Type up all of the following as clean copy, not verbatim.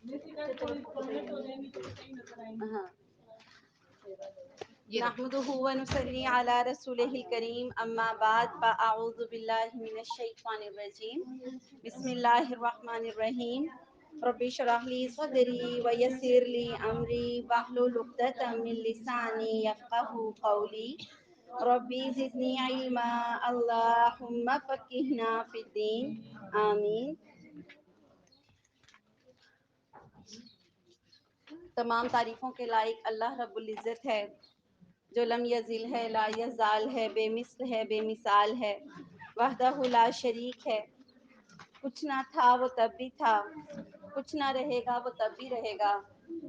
ہاں نحمده ونصلي على رسوله الكريم اما بعد فاعوذ بالله من الشيطان الرجيم بسم الله الرحمن الرحيم رب اشرح لي صدري ويسر لي امري واحلل عقدة من لساني يفقهوا قولي ربي زدني علما اللهم فقهنا في الدين آمین. تمام تعریفوں کے لائق اللہ رب العزت ہے جو لم یزل ہے، لا یزال ہے، بے مثل ہے، بے مثال ہے، وحدہ لا شریک ہے. کچھ نہ تھا وہ تب بھی تھا، کچھ نہ رہے گا وہ تب بھی رہے گا.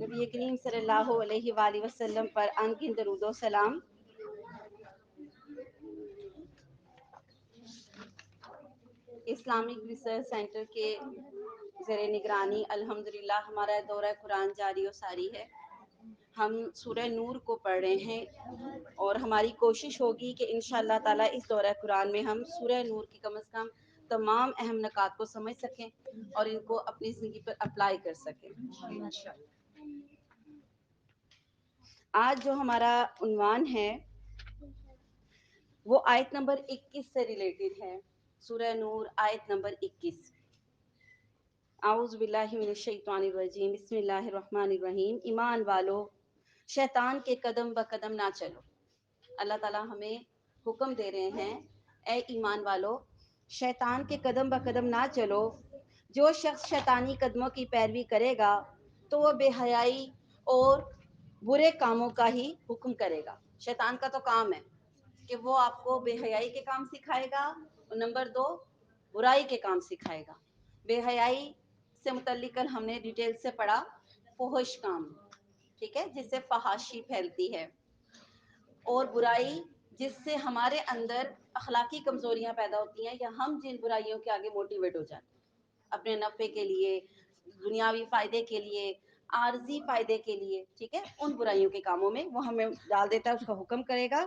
نبی کریم صلی اللہ علیہ وآلہ وسلم پر انگن درود و سلام. اسلامک ریسرچ سینٹر کے زیر نگرانی الحمدللہ ہمارا دورہ قرآن جاری و ساری ہے. ہم سورہ نور کو پڑھ رہے ہیں اور ہماری کوشش ہوگی کہ انشاءاللہ تعالی اس دورہ قرآن میں ہم سورہ نور کی کم از کم تمام اہم نکات کو سمجھ سکیں اور ان کو اپنی زندگی پر اپلائی کر سکیں. آج جو ہمارا عنوان ہے وہ آیت نمبر 21 سے ریلیٹڈ ہے. سورہ نور آیت نمبر 21. اعوذ باللہ من الشیطان الرجیم بسم اللہ الرحمن الرحیم. ایمان والو شیطان کے قدم بقدم نہ چلو. اللہ تعالیٰ ہمیں حکم دے رہے ہیں اے ایمان والو شیطان کے قدم بقدم نہ چلو. جو شخص شیطانی قدموں کی پیروی کرے گا تو وہ بے حیائی اور برے کاموں کا ہی حکم کرے گا. شیطان کا تو کام ہے کہ وہ آپ کو بے حیائی کے کام سکھائے گا اور نمبر 2 برائی کے کام سکھائے گا. بے حیائی سے متعلق کل ہم نے ڈیٹیل سے پڑھا فحش کام، ٹھیک ہے، جس سے فحاشی پھیلتی ہے، اور برائی جس سے ہمارے اندر اخلاقی کمزوریاں پیدا ہوتی ہیں یا ہم جن برائیوں کے آگے موٹیویٹ ہو جاتے ہیں اپنے نفع کے لیے، دنیاوی فائدے کے لیے، عارضی فائدے کے لیے، ٹھیک ہے، ان برائیوں کے کاموں میں وہ ہمیں ڈال دیتا ہے، اس کا حکم کرے گا.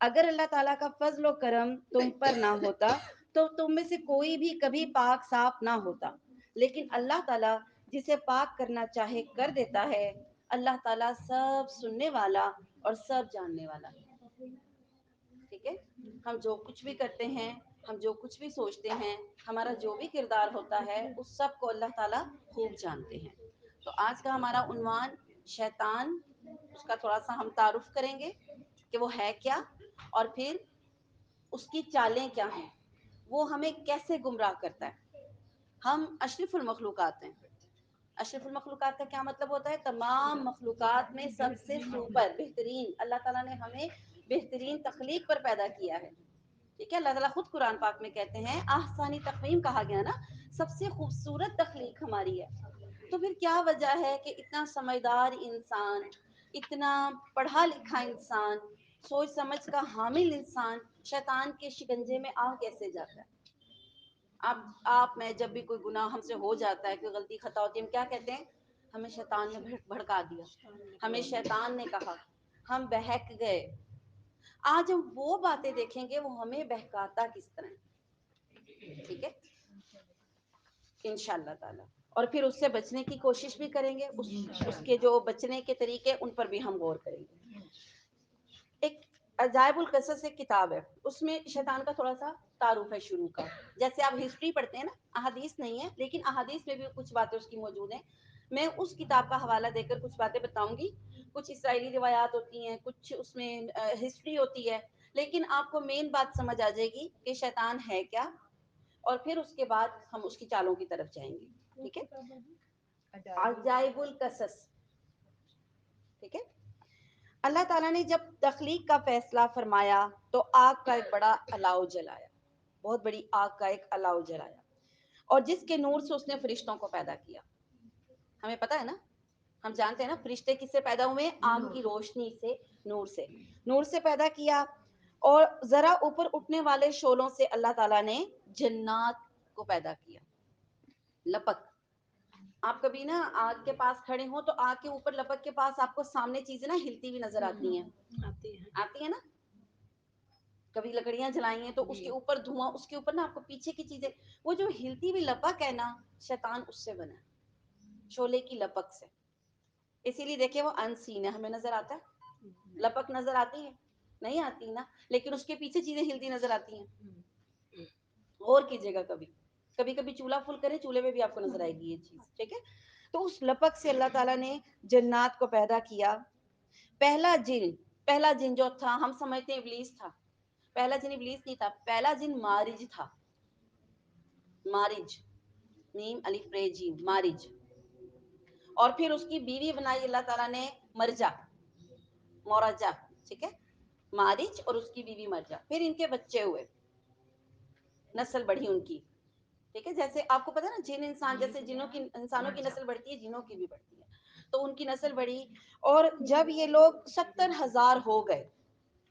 اگر اللہ تعالیٰ کا فضل و کرم تم پر نہ ہوتا تو تم میں سے کوئی بھی کبھی پاک صاف نہ ہوتا، لیکن اللہ تعالیٰ جسے پاک کرنا چاہے کر دیتا ہے. اللہ تعالیٰ سب سننے والا اور سب جاننے والا ہے. ٹھیک ہے، ہم جو کچھ بھی کرتے ہیں، ہم جو کچھ بھی سوچتے ہیں، ہمارا جو بھی کردار ہوتا ہے اس سب کو اللہ تعالیٰ خوب جانتے ہیں. تو آج کا ہمارا عنوان شیطان، اس کا تھوڑا سا ہم تعارف کریں گے کہ وہ ہے کیا اور پھر اس کی چالیں کیا ہیں، وہ ہمیں کیسے گمراہ کرتا ہے. ہم اشرف المخلوقات ہیں. اشرف المخلوقات کا کیا مطلب ہوتا ہے؟ تمام مخلوقات میں سب سے سپر بہترین. اللہ تعالیٰ نے ہمیں بہترین تخلیق پر پیدا کیا ہے. ٹھیک ہے، اللہ تعالیٰ خود قرآن پاک میں کہتے ہیں احسانی تقویم کہا گیا نا، سب سے خوبصورت تخلیق ہماری ہے. تو پھر کیا وجہ ہے کہ اتنا سمجھدار انسان، اتنا پڑھا لکھا انسان، سوچ سمجھ کا حامل انسان شیطان کے شکنجے میں آ کیسے جاتا ہے؟ آپ میں جب بھی کوئی گناہ ہم سے ہو جاتا ہے، کوئی غلطی خطا ہوتی ہے، ہم کیا کہتے ہیں؟ ہمیں شیطان نے بھڑکا دیا، ہمیں شیطان نے کہا، ہم بہک گئے. آج ہم وہ باتیں دیکھیں گے وہ ہمیں بہکاتا کس طرح. ٹھیک ہے انشاءاللہ تعالی، اور پھر اس سے بچنے کی کوشش بھی کریں گے. اس کے جو بچنے کے طریقے ان پر بھی ہم غور کریں گے. ایک عجائب القصص ایک کتاب ہے، اس میں شیطان کا تھوڑا سا تعارف ہے شروع کا. جیسے آپ ہسٹری پڑھتے ہیں نا، احادیث نہیں ہے لیکن احادیث میں بھی کچھ باتیں اس کی موجود ہیں. میں اس کتاب کا حوالہ دے کر کچھ باتیں بتاؤں گی. کچھ اسرائیلی روایات ہوتی ہیں، کچھ اس میں ہسٹری ہوتی ہے، لیکن آپ کو مین بات سمجھ آ جائے گی کہ شیطان ہے کیا، اور پھر اس کے بعد ہم اس کی چالوں کی طرف جائیں گے. ٹھیک ہے، عجائب القصص. ٹھیک ہے، اللہ تعالیٰ نے جب تخلیق کا فیصلہ فرمایا تو آگ کا ایک بڑا الاؤ جلایا، بہت بڑی آگ کا ایک الاؤ جلایا، اور جس کے نور سے اس نے فرشتوں کو پیدا کیا. ہمیں پتہ ہے نا، ہم جانتے ہیں نا فرشتے کس سے پیدا ہوئے؟ آگ کی روشنی سے، نور سے پیدا کیا. اور ذرا اوپر اٹھنے والے شعلوں سے اللہ تعالیٰ نے جنات کو پیدا کیا. لپک، آپ کبھی نا آگ کے پاس کھڑے ہوں تو آگ کے اوپر لپک کے پاس آپ کو سامنے چیزیں نا ہلتی ہوئی نظر آتی ہیں، آتی ہیں نا. کبھی لکڑیاں جلائی ہیں تو اس کے اوپر دھواں، اس کے اوپر نا آپ کو پیچھے کی چیزیں، وہ جو ہلتی ہوئی لپک ہے نا، شیطان اس سے بنا ہے. شعلے کی لپک سے. اسی لیے دیکھیں وہ انسین ہے, ہمیں نظر آتا ہے, لپک نظر آتی ہے نہیں آتی نا, لیکن اس کے پیچھے چیزیں ہلتی نظر آتی ہیں. غور کیجیے گا, کبھی کبھی کبھی چولہا فل کرے, چولہے میں بھی آپ کو نظر آئے گی یہ چیز, ٹھیک ہے. تو اس لپک سے اللہ تعالیٰ نے جنات کو پیدا کیا. پہلا جن جو تھا, ہم سمجھتے ہیں ابلیس تھا, پہلا جن ابلیس نہیں تھا, پہلا جن مارج تھا. مارج, میم الف رے جیم, مارج. اور پھر اس کی بیوی بنائی اللہ تعالیٰ نے مرجا, مورجا, ٹھیک ہے, مارج اور اس کی بیوی مرجا. پھر ان کے بچے ہوئے, نسل بڑھی ان کی, ٹھیک ہے. جیسے آپ کو پتا نا جن انسان, جیسے جنوں کی, انسانوں کی نسل بڑھتی ہے, جنوں کی بھی بڑھتی ہے, تو ان کی نسل بڑھی. اور جب یہ لوگ 70,000 ہو گئے,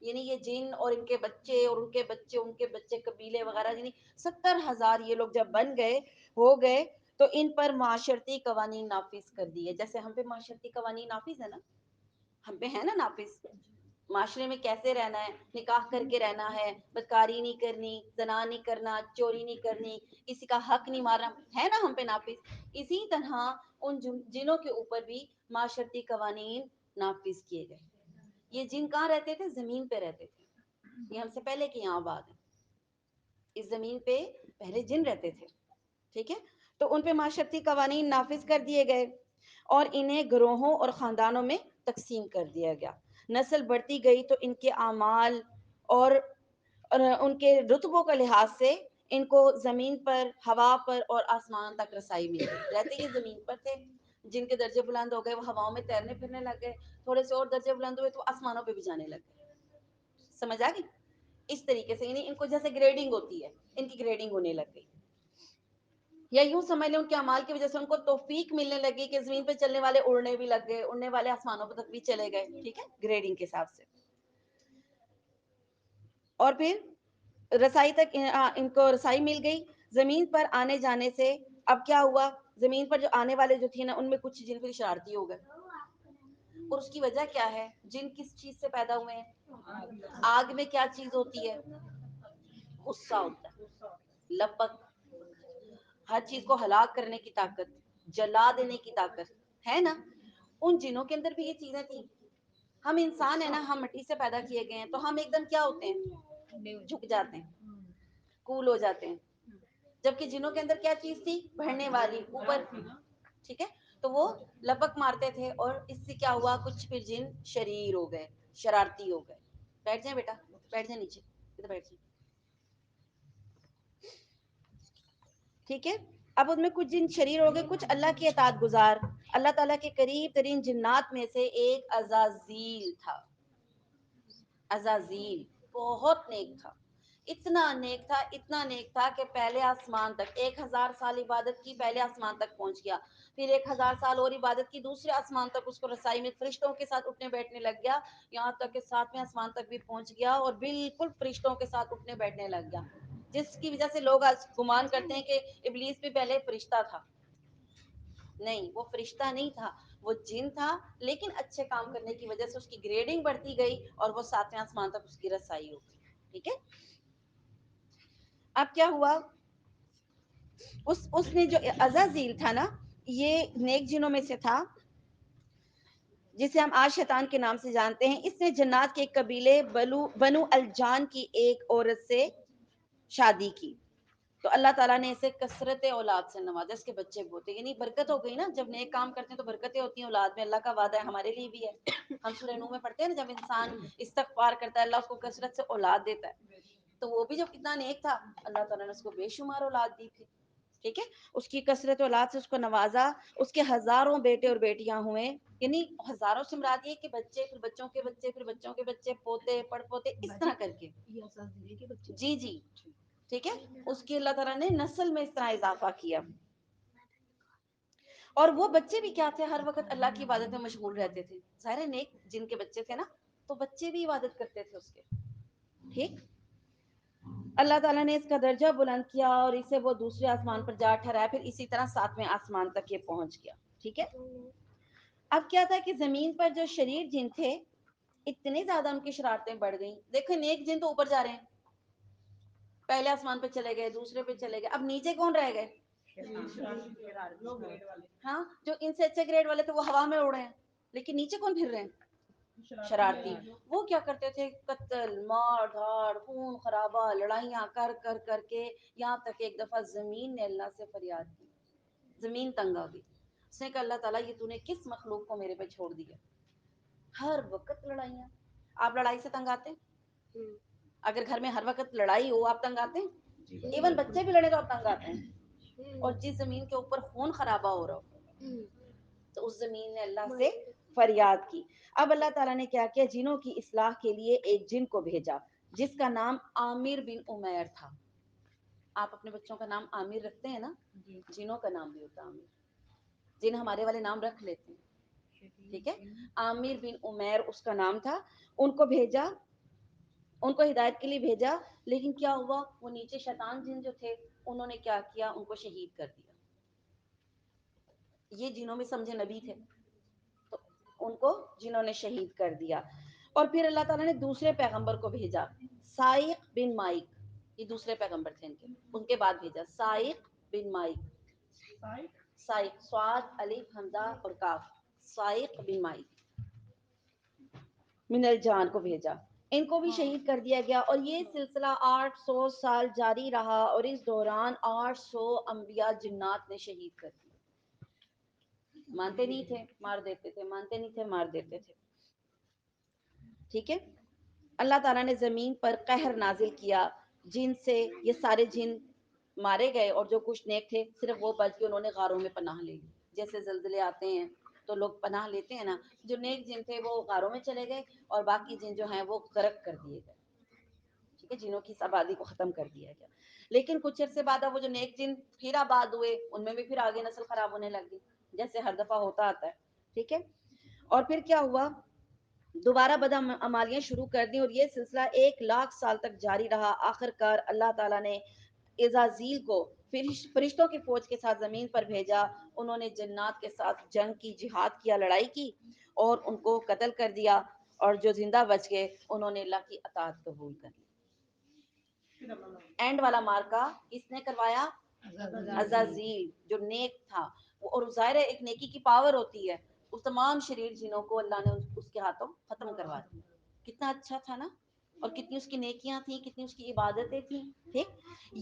یعنی یہ جن اور ان کے بچے اور ان کے بچے, ان کے بچے, قبیلے وغیرہ, یعنی 70,000 یہ لوگ جب بن گئے, ہو گئے, تو ان پر معاشرتی قوانین نافذ کر دیے. جیسے ہم پہ معاشرتی قوانین نافذ ہے نا, ہم پہ ہے نا نافذ, معاشرے میں کیسے رہنا ہے, نکاح کر کے رہنا ہے, بدکاری نہیں کرنی, زنا نہیں کرنا, چوری نہیں کرنی, کسی کا حق نہیں مارنا, ہے نا ہم پہ نافذ. اسی طرح ان جنوں کے اوپر بھی معاشرتی قوانین نافذ کیے گئے. یہ جن کہاں رہتے تھے؟ زمین پہ رہتے تھے. یہ ہم سے پہلے کے یہاں آباد ہیں, اس زمین پہ پہلے جن رہتے تھے, ٹھیک ہے. تو ان پہ معاشرتی قوانین نافذ کر دیے گئے اور انہیں گروہوں اور خاندانوں میں تقسیم کر دیا گیا. نسل بڑھتی گئی تو ان کے اعمال اور ان کے رتبوں کے لحاظ سے ان کو زمین پر, ہوا پر اور آسمان تک رسائی مل گئی. رہتے یہ زمین پر تھے, جن کے درجے بلند ہو گئے وہ ہواؤں میں تیرنے پھرنے لگ گئے, تھوڑے سے اور درجے بلند ہوئے تو آسمانوں پہ بھی جانے لگ گئے. سمجھ آ گئی؟ اس طریقے سے, یعنی ان کو جیسے گریڈنگ ہوتی ہے, ان کی گریڈنگ ہونے لگ گئی. یا یوں سمجھ لیں ان کے اعمال کی وجہ سے ان کو توفیق ملنے لگی کہ زمین پہ چلنے والے اڑنے بھی لگ گئے, اڑنے والے آسمانوں پہ تک بھی چلے گئے, ٹھیک ہے, گریڈنگ کے حساب سے. اور پھر رسائی تک ان کو رسائی مل گئی. زمین پر آنے جانے سے اب کیا ہوا, زمین پر جو آنے والے جو تھے نا, ان میں کچھ جن پھر شرارتی ہو گئے. اور اس کی وجہ کیا ہے؟ جن کس چیز سے پیدا ہوئے ہیں؟ آگ میں کیا چیز ہوتی ہے؟ غصہ ہوتا ہے, لپک, ہر چیز کو ہلاک کرنے کی طاقت, جلا دینے کی طاقت ہے نا. ان جنوں کے اندر بھی یہ چیزیں تھیں. ہم انسان ہیں نا, ہم مٹی سے پیدا کیے گئے ہیں, تو ہم ایک دم کیا ہوتے ہیں؟ جھک جاتے ہیں, کول ہو جاتے ہیں. جبکہ جنوں کے اندر کیا چیز تھی؟ بڑھنے والی, اوپر, ٹھیک ہے. تو وہ لپک مارتے تھے, اور اس سے کیا ہوا, کچھ پھر جن شریر ہو گئے, شرارتی ہو گئے. بیٹھ جائیں بیٹا, بیٹھ جائیں نیچے, ادھر بیٹھ جائیں, ٹھیک ہے. اب ان میں کچھ جن شریر ہو گئے, کچھ اللہ کے اطاعت گزار. اللہ تعالیٰ کے قریب ترین جنات میں سے ایک عزازیل تھا. عزازیل بہت نیک تھا, اتنا نیک تھا, اتنا نیک تھا کہ پہلے آسمان تک, 1,000 سال عبادت کی, پہلے آسمان تک پہنچ گیا. پھر 1,000 سال اور عبادت کی, دوسرے آسمان تک اس کو رسائی میں فرشتوں کے ساتھ اٹھنے بیٹھنے لگ گیا, یہاں تک کہ 7ویں آسمان تک بھی پہنچ گیا, اور بالکل فرشتوں کے ساتھ اٹھنے بیٹھنے لگ گیا. جس کی وجہ سے لوگ آج گمان کرتے ہیں کہ ابلیس بھی پہلے فرشتہ تھا. نہیں, وہ فرشتہ نہیں تھا, وہ جن تھا, لیکن اچھے کام کرنے کی وجہ سے اس کی گریڈنگ بڑھتی گئی, اور وہ 7ویں آسمان تک اس کی رسائی ہو گئی, ٹھیک ہے. اب کیا ہوا, اس نے جو عزازیل تھا نا, یہ نیک جنوں میں سے تھا, جسے ہم آج شیطان کے نام سے جانتے ہیں. اس نے جنات کے ایک قبیلے بنو الجان کی ایک عورت سے شادی کی, تو اللہ تعالیٰ نے اسے کثرت اولاد سے نوازا, اس کے بچے بہت ہیں, یعنی برکت ہو گئی نا. جب نیک کام کرتے ہیں تو برکتیں ہوتی ہیں اولاد میں, اللہ کا وعدہ ہے, ہمارے لیے بھی ہے. ہم سورہ نوح میں پڑھتے ہیں نا, جب انسان استغفار کرتا ہے, اللہ اس کو کثرت سے اولاد دیتا ہے. تو وہ بھی جو کتنا نیک تھا, اللہ تعالیٰ نے اس کو بے شمار اولاد دی تھی, ٹھیک ہے. اس کی کثرت اولاد سے اس کو نوازا, اس کے ہزاروں بیٹے اور بیٹیاں ہوئے, یعنی ہزاروں سے مراد یہ کہ بچے, پھر بچوں کے بچے, پھر بچوں کے بچے, پوتے پڑ پوتے, اس طرح کر کے. جی جی, ٹھیک ہے. اس کی اللہ تعالیٰ نے نسل میں اس طرح اضافہ کیا. اور وہ بچے بھی کیا تھے, ہر وقت اللہ کی عبادت میں مشغول رہتے تھے. ظاہر نیک جن کے بچے تھے نا, تو بچے بھی عبادت کرتے تھے اس کے, ٹھیک. اللہ تعالیٰ نے اس کا درجہ بلند کیا, اور اسے وہ دوسرے آسمان پر جا ٹھہرایا, پھر اسی طرح 7ویں آسمان تک یہ پہنچ گیا, ٹھیک ہے. اب کیا تھا کہ زمین پر جو شریر جن تھے, اتنے زیادہ ان کی شرارتیں بڑھ گئیں. دیکھیں نیک جن تو اوپر جا رہے ہیں, پہلے آسمان پہ چلے گئے, دوسرے پہ چلے گئے, اب نیچے کون رہ گئے؟ ہاں جو ان سے اچھے گریڈ والے تھے وہ ہوا میں اڑے ہیں، لیکن نیچے کون پھر رہے ہیں؟ شرارتی۔ وہ کیا کرتے تھے؟ قتل، مار دھاڑ، خون خرابہ، لڑائیاں کر کر کر کے یہاں تک کہ ایک دفعہ زمین نے اللہ سے فریاد کی، زمین تنگ آ گئی۔ اس نے کہا اللہ تعالیٰ یہ تو نے کس مخلوق کو میرے پہ چھوڑ دیا؟ ہر وقت لڑائیاں۔ آپ لڑائی سے تنگ آتے ہیں؟ اگر گھر میں ہر وقت لڑائی ہو آپ تنگ آتے ہیں؟ ایون بچے بھی لڑے تو آپ تنگ آتے ہیں۔ اور جس زمین کے اوپر خون خرابہ ہو رہا ہو تو اس زمین نے اللہ سے فریاد کی۔ اب اللہ تعالیٰ نے کیا کیا؟ جنوں کی اصلاح کے لیے ایک جن کو بھیجا جس کا نام عامر بن عمیر تھا۔ آپ اپنے بچوں کا نام عامر رکھتے ہیں نا؟ جنوں کا نام بھی ہوتا ہے عامر، جن ہمارے والے نام رکھ لیتے ہیں، ٹھیک ہے؟ عامر بن عمیر اس کا نام تھا۔ ان کو بھیجا، ان کو ہدایت کے لیے بھیجا، لیکن کیا ہوا؟ وہ نیچے شیطان جن جو تھے انہوں نے کیا کیا؟ ان کو شہید کر دیا۔ یہ جنوں میں سمجھے نبی تھے تو ان کو جنہوں نے شہید کر دیا۔ اور پھر اللہ تعالیٰ نے دوسرے پیغمبر کو بھیجا، سائق بن مائک، یہ دوسرے پیغمبر تھے ان کے بعد بھیجا سائق بن مائک، سائق صاد الف حمزہ اور کاف، سائق بن مائک من الجان کو بھیجا، ان کو بھی شہید کر دیا گیا۔ اور یہ سلسلہ 800 سال جاری رہا، اور اس دوران 800 انبیاء جنات نے شہید کر دیے۔ مانتے نہیں تھے مار دیتے تھے، مانتے نہیں تھے مار دیتے تھے، ٹھیک ہے؟ اللہ تعالیٰ نے زمین پر قہر نازل کیا، جن سے یہ سارے جن مارے گئے، اور جو کچھ نیک تھے صرف وہ بچ کے انہوں نے غاروں میں پناہ لے لی۔ جیسے زلزلے آتے ہیں تو لوگ پناہ لیتے ہیں نا، جو نیک جن تھے وہ غاروں میں چلے گئے اور باقی جن جو ہیں وہ غرق کر دیے گئے، ٹھیک ہے؟ جنوں کی اس آبادی کو ختم کر دیا گیا۔ لیکن کچھ عرصے بعد اب وہ جو نیک جن پھر آباد ہوئے، ان میں بھی پھر آگے نسل خراب ہونے لگ گئی، جیسے ہر دفعہ ہوتا آتا ہے، ٹھیک ہے؟ اور پھر کیا ہوا؟ دوبارہ بدعمالیاں شروع کر دیں، اور یہ سلسلہ 1,00,000 سال تک جاری رہا۔ آخر کار اللہ تعالیٰ نے عزازیل کو فرشتوں کی فوج کے ساتھ زمین پر بھیجا، انہوں نے جنات کے ساتھ جنگ کی، جہاد کیا، لڑائی کی اور ان کو قتل کر دیا، اور جو زندہ بچ گئے انہوں نے اللہ کی اطاعت قبول کر لی۔ اینڈ والا مارکا کس نے کروایا؟ عزازیل جو نیک تھا، اور ظاہر ہے ایک نیکی کی پاور ہوتی ہے، اس تمام شریر جنوں کو اللہ نے اس کے ہاتھوں ختم کروا دیا۔ کتنا اچھا تھا نا، اور کتنی اس کی نیکیاں تھیں، کتنی اس کی عبادتیں تھیں، ٹھیک؟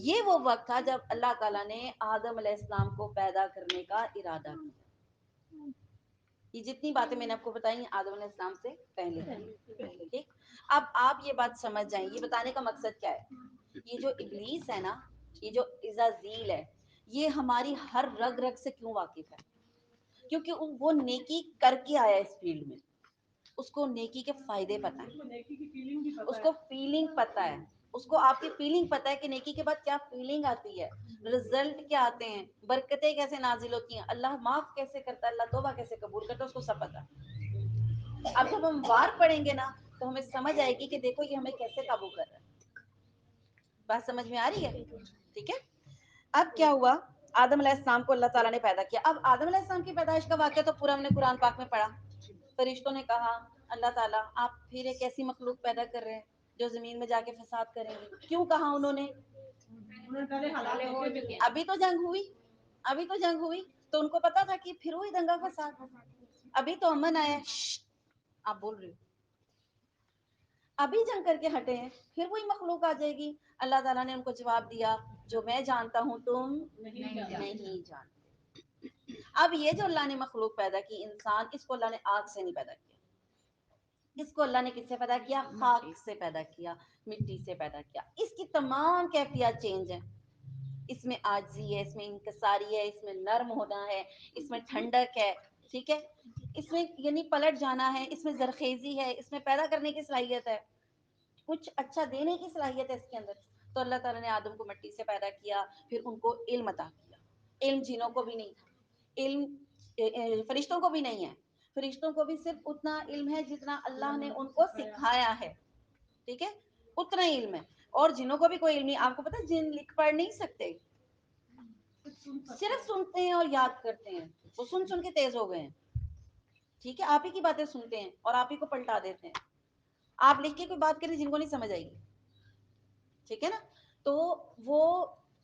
یہ وہ وقت تھا جب اللہ تعالیٰ نے آدم علیہ السلام کو پیدا کرنے کا ارادہ کیا۔ یہ جتنی باتیں میں نے آپ کو بتائی آدم علیہ السلام سے پہلے تھی، ٹھیک؟ اب آپ یہ بات سمجھ جائیں، یہ بتانے کا مقصد کیا ہے؟ یہ جو ابلیس ہے نا، یہ جو عزازیل ہے، یہ ہماری ہر رگ رگ سے کیوں واقف ہے؟ کیونکہ وہ نیکی کر کے آیا اس فیلڈ میں، اس کو نیکی کے فائدے پتہ ہیں، اس کو فیلنگ پتہ ہے، اس کو آپ کی فیلنگ پتہ ہے کہ نیکی کے بعد کیا فیلنگ آتی ہے، رزلٹ کیا آتے ہیں، برکتیں کیسے نازل ہوتی ہیں، اللہ معاف کیسے کرتا ہے، اللہ توبہ کیسے قبول کرتا ہے، اس کو سب پتہ ہے۔ اب جب ہم وار پڑھیں گے نا تو ہمیں سمجھ آئے گی کہ دیکھو یہ ہمیں کیسے قابو کر رہا ہے۔ بات سمجھ میں آ رہی ہے؟ ٹھیک ہے؟ اب کیا ہوا؟ آدم علیہ السلام کو اللہ تعالیٰ نے پیدا کیا۔ اب آدم علیہ السلام کی پیدائش کا واقعہ تو پورا ہم نے قرآن پاک میں پڑھا۔ فرشتوں نے کہا اللہ تعالیٰ آپ پھر ایک ایسی مخلوق پیدا کر رہے ہیں جو زمین میں جا کے فساد کریں گے۔ کیوں کہا انہوں نے؟ ابھی تو جنگ ہوئی، ابھی تو جنگ ہوئی تو ان کو پتا تھا کہ پھر وہی دنگا فساد، ابھی تو امن آیا، آپ بول رہے ہو ابھی جنگ کر کے ہٹے ہیں، پھر وہی مخلوق آ جائے گی۔ اللہ تعالیٰ نے ان کو جواب دیا جو میں جانتا ہوں تم نہیں جانتے۔ اب یہ جو اللہ نے مخلوق پیدا کی انسان، اس کو اللہ نے آگ سے نہیں پیدا کیا، اس کو اللہ نے کس سے پیدا کیا؟ خاک سے پیدا کیا، مٹی سے پیدا کیا۔ اس کی تمام کیفیات چینج ہیں، اس میں عاجزی ہے، اس میں انکساری ہے، اس میں نرم ہونا ہے، اس میں ٹھنڈک ہے، ٹھیک ہے؟ اس میں یعنی پلٹ جانا ہے، اس میں زرخیزی ہے، اس میں پیدا کرنے کی صلاحیت ہے، کچھ اچھا دینے کی صلاحیت ہے اس کے اندر۔ تو اللہ تعالیٰ نے آدم کو مٹی سے پیدا کیا، پھر ان کو علم عطا کیا۔ علم جنوں کو بھی نہیں تھا، علم فرشتوں کو بھی نہیں ہے، فرشتوں کو بھی صرف اتنا علم ہے جتنا اللہ نے ان کو سکھایا ہے، ٹھیک ہے؟ اتنا ہی علم ہے، اور جنوں کو بھی کوئی علم نہیں۔ آپ کو پتا جن لکھ پڑھ نہیں سکتے، صرف سنتے ہیں اور یاد کرتے ہیں، وہ سن سن کے تیز ہو گئے ہیں، ٹھیک ہے؟ آپ ہی کی باتیں سنتے ہیں اور آپ ہی کو پلٹا دیتے ہیں۔ آپ لکھ کے کوئی بات کریں جن کو نہیں سمجھ آئے گی، ٹھیک ہے نا؟ تو وہ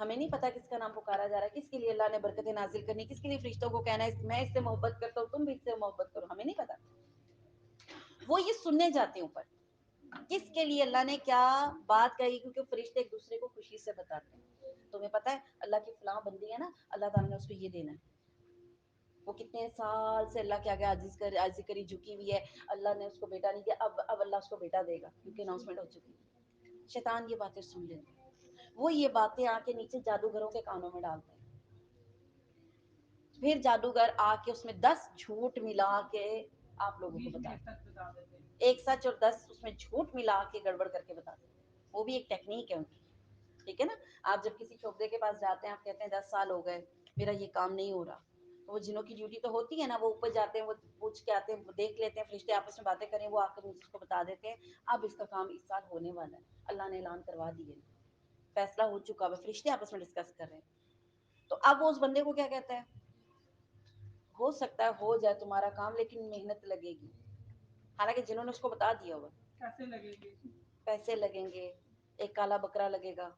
ہمیں نہیں پتا کس کا نام پکارا جا رہا ہے، کس کے لیے اللہ نے برکتیں نازل کرنی، کس کے لیے فرشتوں کو کہنا ہے میں اس سے محبت کرتا ہوں، تم بھی اس سے محبت کرو، ہمیں نہیں پتا. وہ یہ سننے جاتے ہیں اوپر کس کے لیے اللہ نے کیا بات کہی، کیونکہ فرشتے ایک دوسرے کو خوشی سے بتاتے ہیں. تمہیں پتا ہے اللہ کی فلاں بندی ہے نا، اللہ تعالیٰ نے اس کو یہ دینا ہے، وہ کتنے سال سے اللہ کے آگے عاجزی کری جھکی ہوئی ہے، اللہ نے اس کو بیٹا نہیں دیا، اب اللہ اس کو بیٹا دے گا کیونکہ اناؤنسمنٹ ہو چکی ہے. شیطان یہ باتیں سن لیتے ہیں، وہ یہ باتیں آ کے نیچے جادوگروں کے کانوں میں ڈالتے ہیں. پھر جادوگر آ کے اس میں 10 جھوٹ ملا کے آپ لوگوں کو بتا دیتے ہیں، ایک سچ اور 10 اس میں جھوٹ ملا کے گڑبڑ کر کے بتا دیتے ہیں. وہ بھی ایک ٹیکنیک ہے ان کی. ٹھیک ہے نا. آپ جب کسی چوبدے کے پاس جاتے ہیں، آپ کہتے ہیں 10 سال ہو گئے میرا یہ کام نہیں ہو رہا، وہ جنوں کی ڈیوٹی تو ہوتی ہے نا، وہ اوپر جاتے ہیں، وہ پوچھ کے آتے ہیں، وہ دیکھ لیتے ہیں فرشتے آپس میں باتیں کریں، وہ آ کر مجھے اس کو بتا دیتے ہیں اب اس کا کام اس سال ہونے والا ہے، اللہ نے اعلان کروا دیے، فیصلہ ہو چکا ہے، فرشتے آپس میں ڈسکس کر رہے ہیں. تو اب وہ اس بندے کو کیا کہتا ہے، ہو سکتا ہے ہو جائے تمہارا کام لیکن محنت لگے گی. حالانکہ جنہوں نے اس کو بتا دیا ہوگا کیسے لگیں گے، پیسے لگیں گے، ایک کالا بکرا لگے گا،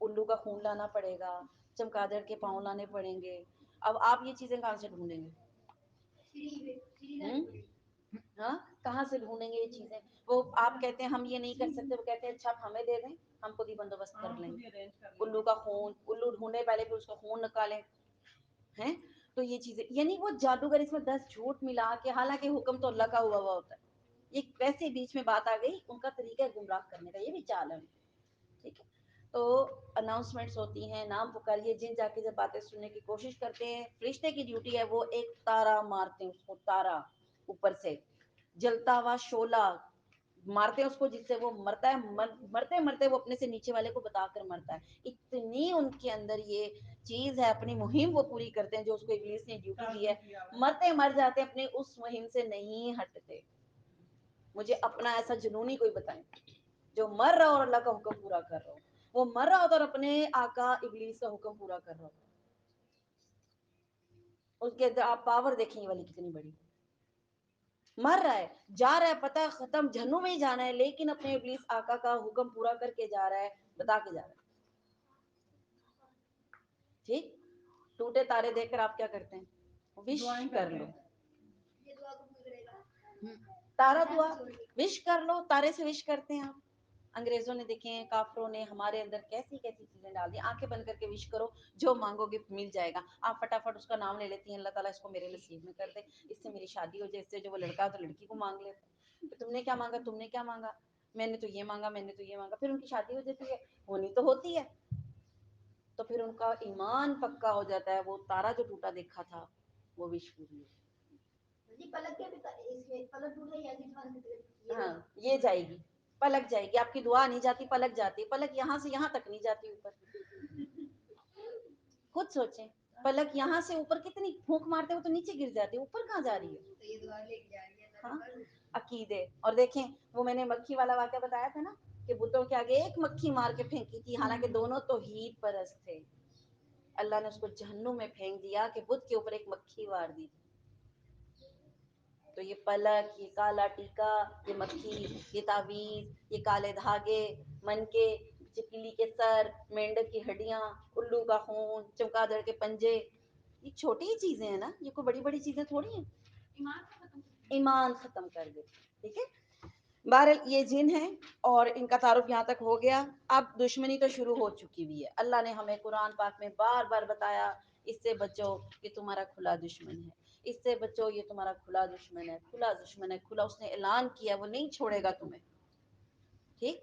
الو کا خون لانا پڑے گا، چمگادڑ کے پاؤں لانے پڑیں گے. اب آپ یہ چیزیں کہاں سے ڈھونڈیں گے؟ ہاں کہاں سے ڈھونڈیں گے یہ چیزیں؟ وہ آپ کہتے ہیں ہم یہ نہیں کر سکتے، وہ کہتے ہیں اچھا آپ ہمیں دے دیں، ہم خود ہی بندوبست کر لیں گے. الو کا خون، الو ڈھونڈے پہلے پھر اس کا خون نکالیں ہیں. تو یہ چیزیں یعنی وہ جادوگر اس میں 10 جھوٹ ملا کے، حالانکہ حکم تو اللہ کا ہوا ہوتا ہے. یہ ویسے بیچ میں بات آ گئی، ان کا طریقہ ہے گمراہ کرنے کا، یہ بھی چال ہے. ٹھیک ہے. تو اناؤنسمنٹس ہوتی ہیں، نام پکاریے، جن جا کے جب باتیں سننے کی کوشش کرتے ہیں، فرشتے کی ڈیوٹی ہے وہ ایک تارا مارتے ہیں، اس کو تارا اوپر سے جلتا ہوا شعلہ مارتے ہیں اس کو، جس سے وہ مرتا ہے. مرتے مرتے وہ اپنے سے نیچے والے کو بتا کر مرتا ہے. اتنی ان کے اندر یہ چیز ہے، اپنی مہم وہ پوری کرتے ہیں جو اس کو ابلیس نے ڈیوٹی دی ہے. مرتے مر جاتے ہیں، اپنے اس مہم سے نہیں ہٹتے. مجھے اپنا ایسا جنونی کوئی بتائیں جو مر رہا اور اللہ کا حکم پورا کر رہا ہو. وہ مر رہا ہوتا اور اپنے آقا ابلیس کا حکم پورا کر رہا ہوتا. اس کے اندر آپ پاور دیکھیں یہ والی کتنی بڑی. مر رہا ہے، جا رہا ہے، پتہ ختم، جہنم میں ہی جانا ہے، لیکن اپنے ابلیس آقا کا حکم پورا کر کے جا رہا ہے، بتا کے جا رہا ہے. ٹھیک. ٹوٹے تارے دیکھ کر آپ کیا کرتے ہیں؟ وش کر لو. تارا دعا وش کر لو، تارے سے وش کرتے ہیں آپ. انگریزوں نے دیکھیں، کافروں نے ہمارے اندر کیسی کیسی چیزیں ڈال دی. آنکھیں بند کر کے وش کرو، جو مانگو گے مل جائے گا. آپ فٹافٹ اس کا نام لے لیتی ہیں، اللہ تعالیٰ اس کو میرے نصیب میں کر دے، اس سے میری شادی ہو جائے. اس سے جو وہ لڑکا تو لڑکی کو مانگ لیتے. تم نے کیا مانگا، تم نے کیا مانگا، میں نے تو یہ مانگا، میں نے تو یہ مانگا. پھر ان کی شادی ہو جاتی ہے، ہونی تو ہوتی ہے. تو پھر ان کا ایمان پکا ہو جاتا ہے. وہ تارا جو ٹوٹا دیکھا تھا وہ وش پوری ہو. ہاں یہ جائے گی، پلک جائے گی. آپ کی دعا نہیں جاتی، پلک جاتی. پلک یہاں سے یہاں تک نہیں جاتی اوپر. خود سوچیں، پلک یہاں سے اوپر کتنی پھونک مارتے، وہ تو نیچے گر جاتی، اوپر کہاں جا رہی ہے؟ ہاں عقیدے. اور دیکھیں وہ میں نے مکھی والا واقعہ بتایا تھا نا، کہ بتوں کے آگے ایک مکھی مار کے پھینکی تھی، حالانکہ دونوں توحید پرست تھے. اللہ نے اس کو جہنم میں پھینک دیا کہ بت کے اوپر ایک مکھی وار دی. تو یہ پلک، یہ کالا ٹیکا، یہ مکھی، یہ تعویذ، یہ کالے دھاگے، من کے، چکلی کے سر، مینڈک کی ہڈیاں، الو کا خون، چمگادڑ کے پنجے، یہ چھوٹی ہی چیزیں ہیں نا، یہ کوئی بڑی بڑی چیزیں تھوڑی ہیں. ایمان ختم کر دے. ٹھیک ہے. بہرحال یہ جن ہیں اور ان کا تعارف یہاں تک ہو گیا. اب دشمنی تو شروع ہو چکی ہوئی ہے. اللہ نے ہمیں قرآن پاک میں بار بار بتایا اس سے بچو، یہ تمہارا کھلا دشمن ہے. اس سے بچو، یہ تمہارا کھلا دشمن ہے. کھلا دشمن ہے، کھلا. اس نے اعلان کیا وہ نہیں چھوڑے گا تمہیں. ٹھیک.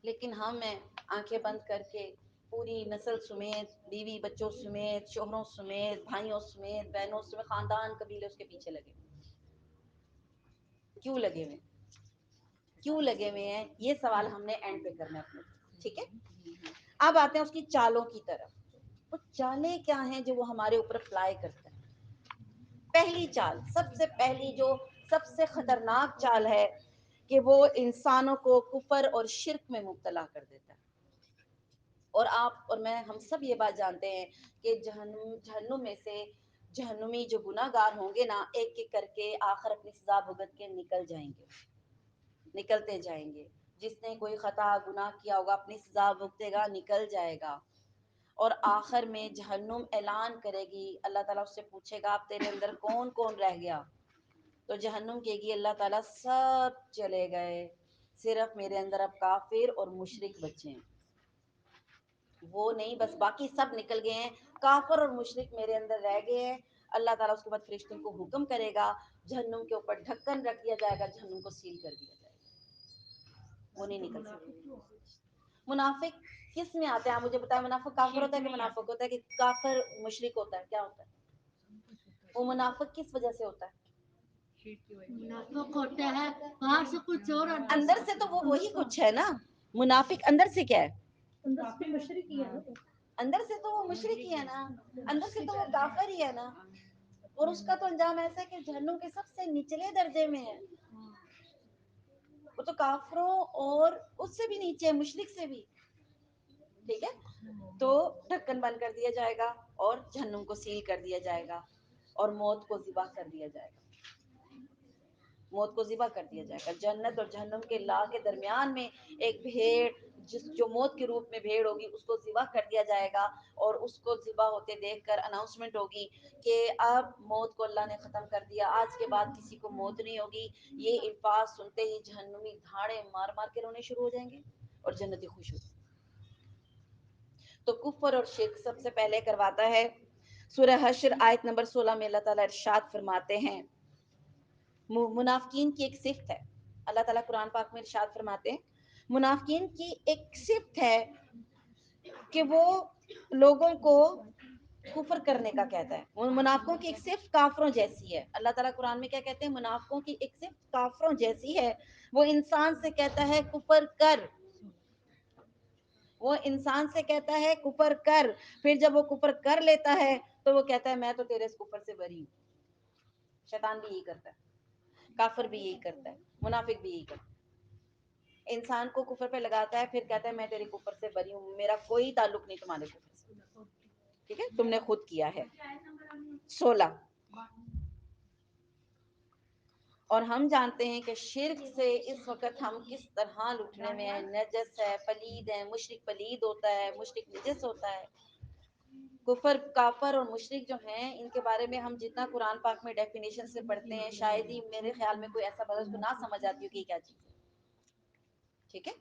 لیکن ہم ہیں آنکھیں بند کر کے پوری نسل سمیت، بیوی بچوں سمیت، شوہروں سمیت، بھائیوں سمیت، بہنوں سمیت، خاندان قبیلے اس کے پیچھے لگے. کیوں لگے ہوئے؟ کیوں لگے ہوئے ہیں؟ یہ سوال ہم نے اینڈ پہ کرنا ہے اپنے. ٹھیک ہے. اب آتے ہیں اس کی چالوں کی طرف. وہ چالیں کیا ہیں جو وہ ہمارے اوپر اپلائی کرتا ہے؟ پہلی چال، سب سے پہلی جو سب سے خطرناک چال ہے، کہ وہ انسانوں کو کفر اور شرک میں مبتلا کر دیتا ہے. اور آپ اور میں ہم سب یہ بات جانتے ہیں کہ جہنم میں سے جہنمی جو گناہ گار ہوں گے نا، ایک ایک کر کے آخر اپنی سزا بھگت کے نکل جائیں گے، نکلتے جائیں گے. جس نے کوئی خطا گناہ کیا ہوگا اپنی سزا بھگتے گا، نکل جائے گا. اور آخر میں جہنم اعلان کرے گی، اللہ تعالیٰ اس سے پوچھے گا اب تیرے اندر کون کون رہ گیا؟ تو جہنم کہے گی اللہ تعالیٰ سب چلے گئے، صرف میرے اندر اب کافر اور مشرک بچے ہیں، وہ نہیں بس باقی سب نکل گئے ہیں، کافر اور مشرک میرے اندر رہ گئے ہیں۔ اللہ تعالیٰ اس کے بعد فرشتوں کو حکم کرے گا، جہنم کے اوپر ڈھکن رکھ دیا جائے گا، جہنم کو سیل کر دیا جائے گا، وہ نہیں نکل سکتے۔ منافق کس میں آتے ہیں آپ مجھے بتائیں؟ منافق کافر ہوتا ہے کہ منافق ہوتا ہے کہ کافر مشرک ہوتا ہے؟ کیا ہوتا ہے وہ منافق؟ کس وجہ سے ہوتا ہے؟ منافق ہوتا ہے باہر سے کچھ اور اندر سے تو وہ وہی کچھ ہے نا۔ منافق اندر سے کیا ہے؟ اندر سے تو وہ مشرک ہی ہے نا، اندر سے تو وہ کافر ہی ہے نا، اور اس کا تو انجام ایسا ہے کہ جہنم کے سب سے نچلے درجے میں ہے، وہ تو کافروں اور اس سے بھی نیچے ہے، مشرک سے بھی، ٹھیک ہے؟ تو ڈھکن بند کر دیا جائے گا اور جہنم کو سیل کر دیا جائے گا اور موت کو ذبح کر دیا جائے گا، موت کو ذبح کر دیا جائے گا۔ جنت اور جہنم کے لا کے درمیان میں ایک بھیڑ جو موت کے روپ میں بھیڑ ہوگی اس کو ذبح کر دیا جائے گا، اور اس کو ذبح ہوتے دیکھ کر اناؤنسمنٹ ہوگی کہ اب موت کو اللہ نے ختم کر دیا، آج کے بعد کسی کو موت نہیں ہوگی۔ یہ الفاظ سنتے ہی جہنمی دھاڑے مار مار کے رونے شروع ہو جائیں گے اور جنتی خوش ہو جائیں گے۔ تو کفر اور شرک سب سے پہلے کرواتا ہے۔ سورہ حشر آیت نمبر 16 میں اللہ تعالیٰ ارشاد فرماتے ہیں، منافقین کی ایک صفت ہے، اللہ تعالیٰ قرآن پاک میں ارشاد فرماتے ہیں منافقین کی ایک صفت ہے کہ وہ لوگوں کو کفر کرنے کا کہتا ہے۔ منافقوں کی ایک صفت کافروں جیسی ہے، اللہ تعالیٰ قرآن میں کیا کہتے ہیں؟ منافقوں کی ایک صفت کافروں جیسی ہے، وہ انسان سے کہتا ہے کفر کر، وہ انسان سے کہتا ہے کفر کر، پھر جب وہ کفر کر لیتا ہے تو وہ کہتا ہے میں تو تیرے اس کفر سے بری ہوں۔ شیطان بھی یہی کرتا ہے، کافر بھی یہی کرتا ہے، منافق بھی یہی کرتا ہے، انسان کو کفر پہ لگاتا ہے پھر کہتا ہے میں تیرے کفر سے بری ہوں، میرا کوئی تعلق نہیں تمہارے کفر سے، ٹھیک ہے، تم نے خود کیا ہے۔ 16، اور ہم جانتے ہیں کہ شرک سے اس وقت ہم کس طرح لٹنے میں ہیں، نجس ہے، پلید ہے، مشرک پلید ہوتا ہے، مشرک نجس ہوتا ہے۔ کفر، کافر اور مشرک جو ہیں ان کے بارے میں ہم جتنا قرآن پاک میں ڈیفینیشن سے پڑھتے ہیں شاید ہی میرے خیال میں کوئی ایسا بندہ اس کو نہ سمجھ آتی ہو کہ یہ کیا چیز ہے، ٹھیک ہے؟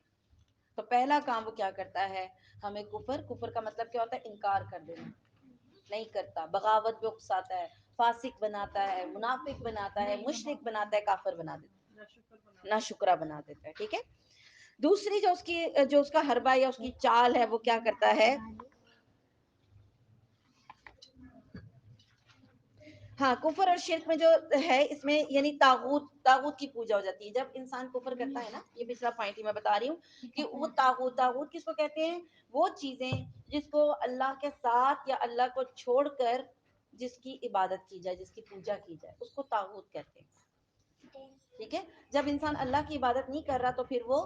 تو پہلا کام وہ کیا کرتا ہے؟ ہمیں کفر کا مطلب کیا ہوتا ہے؟ انکار کر دینا، نہیں کرتا، بغاوت پہ اکساتا ہے، فاسق بناتا ہے، منافق بناتا ہے، مشرک بناتا ہے، کافر بنا دیتا ہے، ناشکرا بنا دیتا ہے، ٹھیک ہے؟ دوسری جو اس کا حربہ یا اس کی چال ہے وہ کیا کرتا ہے؟ ہاں، کفر اور شرک میں جو ہے اس میں یعنی طاغوت کی پوجا ہو جاتی ہے۔ جب انسان کفر کرتا ہے نا، یہ پچھلا پوائنٹ ہی میں بتا رہی ہوں کہ وہ طاغوت کس کو کہتے ہیں؟ وہ چیزیں جس کو اللہ کے ساتھ یا اللہ کو چھوڑ کر جس کی عبادت کی جائے، جس کی پوجا کی جائے، اس کو طاغوت کہتے ہیں، ٹھیک ہے؟ جب انسان اللہ کی عبادت نہیں کر رہا تو پھر وہ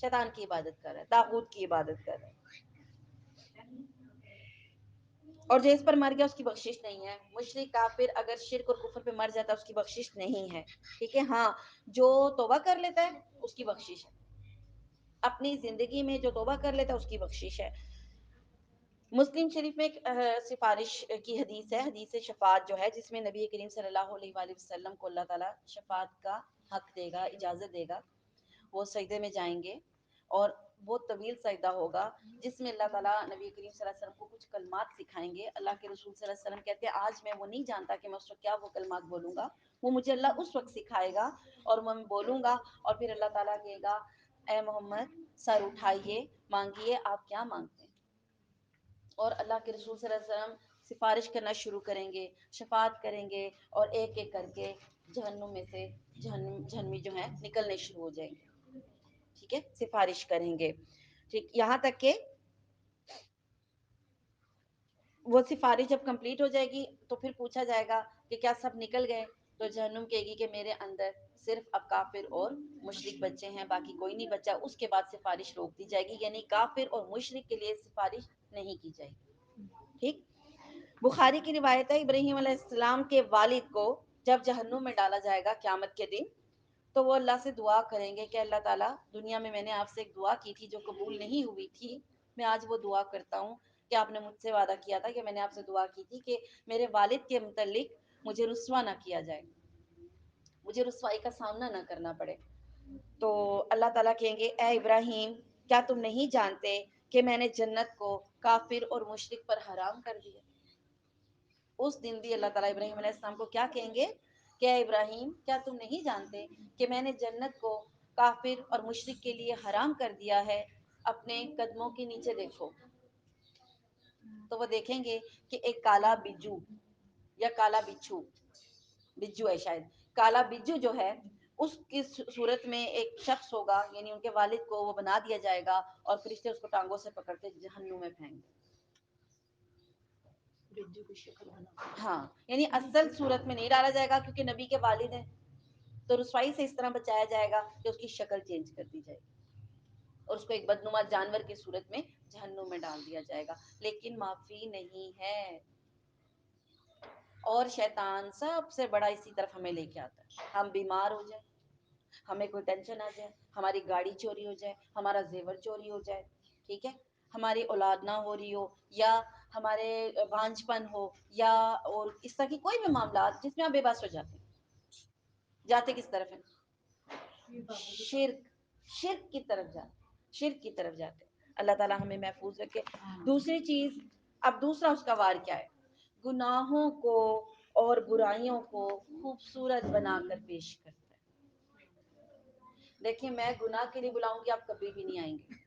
شیطان کی عبادت کر رہا ہے، طاغوت کی عبادت کر رہا ہے، اور جو اس پر مر گیا اس کی بخشش نہیں ہے۔ مشرک کافر اگر شرک اور کفر پہ مر جاتا ہے اس کی بخشش نہیں ہے، ٹھیک ہے؟ ہاں، جو توبہ کر لیتا ہے اس کی بخشش ہے، اپنی زندگی میں جو توبہ کر لیتا ہے اس کی بخشش ہے۔ مسلم شریف میں ایک سفارش کی حدیث ہے، حدیث شفاعت جو ہے، جس میں نبی کریم صلی اللہ علیہ وآلہ وسلم کو اللہ تعالیٰ شفاعت کا حق دے گا، اجازت دے گا۔ وہ سجدے میں جائیں گے اور بہت طویل سجدہ ہوگا جس میں اللہ تعالیٰ نبی کریم صلی اللہ علیہ وسلم کو کچھ کلمات سکھائیں گے۔ اللہ کے رسول صلی اللہ علیہ وسلم کہتے ہیں آج میں وہ نہیں جانتا کہ میں اس وقت کیا وہ کلمات بولوں گا، وہ مجھے اللہ اس وقت سکھائے گا اور میں بولوں گا، اور پھر اللہ تعالیٰ کہے گا اے محمد سر اٹھائیے، مانگیے آپ کیا مانگتے ہیں، اور اللہ کے رسول صلی اللہ علیہ وسلم سفارش کرنا شروع کریں گے، شفاعت کریں گے، اور ایک ایک کر کے جہنم میں سے جہنمی جو ہیں نکلنے شروع ہو جائیں گے، ٹھیک ہے؟ سفارش کریں گے، ٹھیک، یہاں تک کہ وہ سفارش جب کمپلیٹ ہو جائے گی تو پھر پوچھا جائے گا کہ کیا سب نکل گئے؟ تو جہنم کہے گی کہ میرے اندر صرف اب کافر اور مشرک بچے ہیں، باقی کوئی نہیں بچا۔ اس کے بعد سفارش روک دی جائے گی، یعنی کافر اور مشرک کے لیے سفارش نہیں کی جائے گی، ٹھیک؟ بخاری کی روایت ہے ابراہیم علیہ السلام کے والد کو جب جہنم میں ڈالا جائے گا قیامت کے دن تو وہ اللہ سے دعا کریں گے کہ اللہ تعالیٰ دنیا میں نے آپ سے ایک دعا کی تھی جو قبول نہیں ہوئی تھی، میں آج وہ دعا کرتا ہوں کہ آپ نے مجھ سے وعدہ کیا تھا کہ میں نے آپ سے دعا کی تھی کہ میرے والد کے متعلق مجھے رسوا نہ کیا جائے، مجھے رسوائی کا سامنا نہ کرنا پڑے. تو اللہ تعالیٰ کہیں گے اے ابراہیم کیا تم نہیں جانتے کہ میں نے جنت کو کافر اور مشرک پر حرام کر دیا. اس دن بھی اللہ تعالیٰ ابراہیم علیہ السلام کو کیا کہیں گے کہ اے ابراہیم کیا تم نہیں جانتے کہ میں نے جنت کو کافر اور مشرک کے لیے حرام کر دیا ہے، اپنے قدموں کے نیچے دیکھو. تو وہ دیکھیں گے کہ ایک کالا بجو یا کالا بچھو، بجو ہے شاید، کالا بجو جو ہے اس کی صورت میں ایک شخص ہوگا، یعنی ان کے والد کو وہ بنا دیا جائے گا اور فرشتے اس کو ٹانگوں سے پکڑ کے جہنم میں پھینک دیں. ہاں یعنی اصل صورت میں نہیں ڈالا جائے گا کیونکہ نبی کے والد ہیں، تو رسوائی سے اس طرح بچایا جائے گا کہ اس کی شکل چینج کر دی جائے گی اور اس کو ایک بدنما جانور کی صورت میں جہنم میں ڈال دیا جائے گا، لیکن معافی نہیں ہے. اور شیطان سب سے بڑا اسی طرف ہمیں لے کے آتا ہے. ہم بیمار ہو جائیں، ہمیں کوئی ٹینشن آ جائے، ہماری گاڑی چوری ہو جائے، ہمارا زیور چوری ہو جائے، ٹھیک ہے، ہماری اولاد نہ ہو رہی ہو، یا ہمارے بانجھ پن ہو، یا اور اس طرح کی کوئی بھی معاملات جس میں آپ بے بس ہو جاتے ہیں، جاتے کس طرف ہیں؟ شرک، شرک کی طرف جاتے، شرک کی طرف جاتے. اللہ تعالیٰ ہمیں محفوظ رکھے. دوسری چیز، اب دوسرا اس کا وار کیا ہے؟ گناہوں کو اور برائیوں کو خوبصورت بنا کر پیش کرتا ہے. دیکھیں میں گناہ کے لیے بلاؤں گی آپ کبھی بھی نہیں آئیں گے،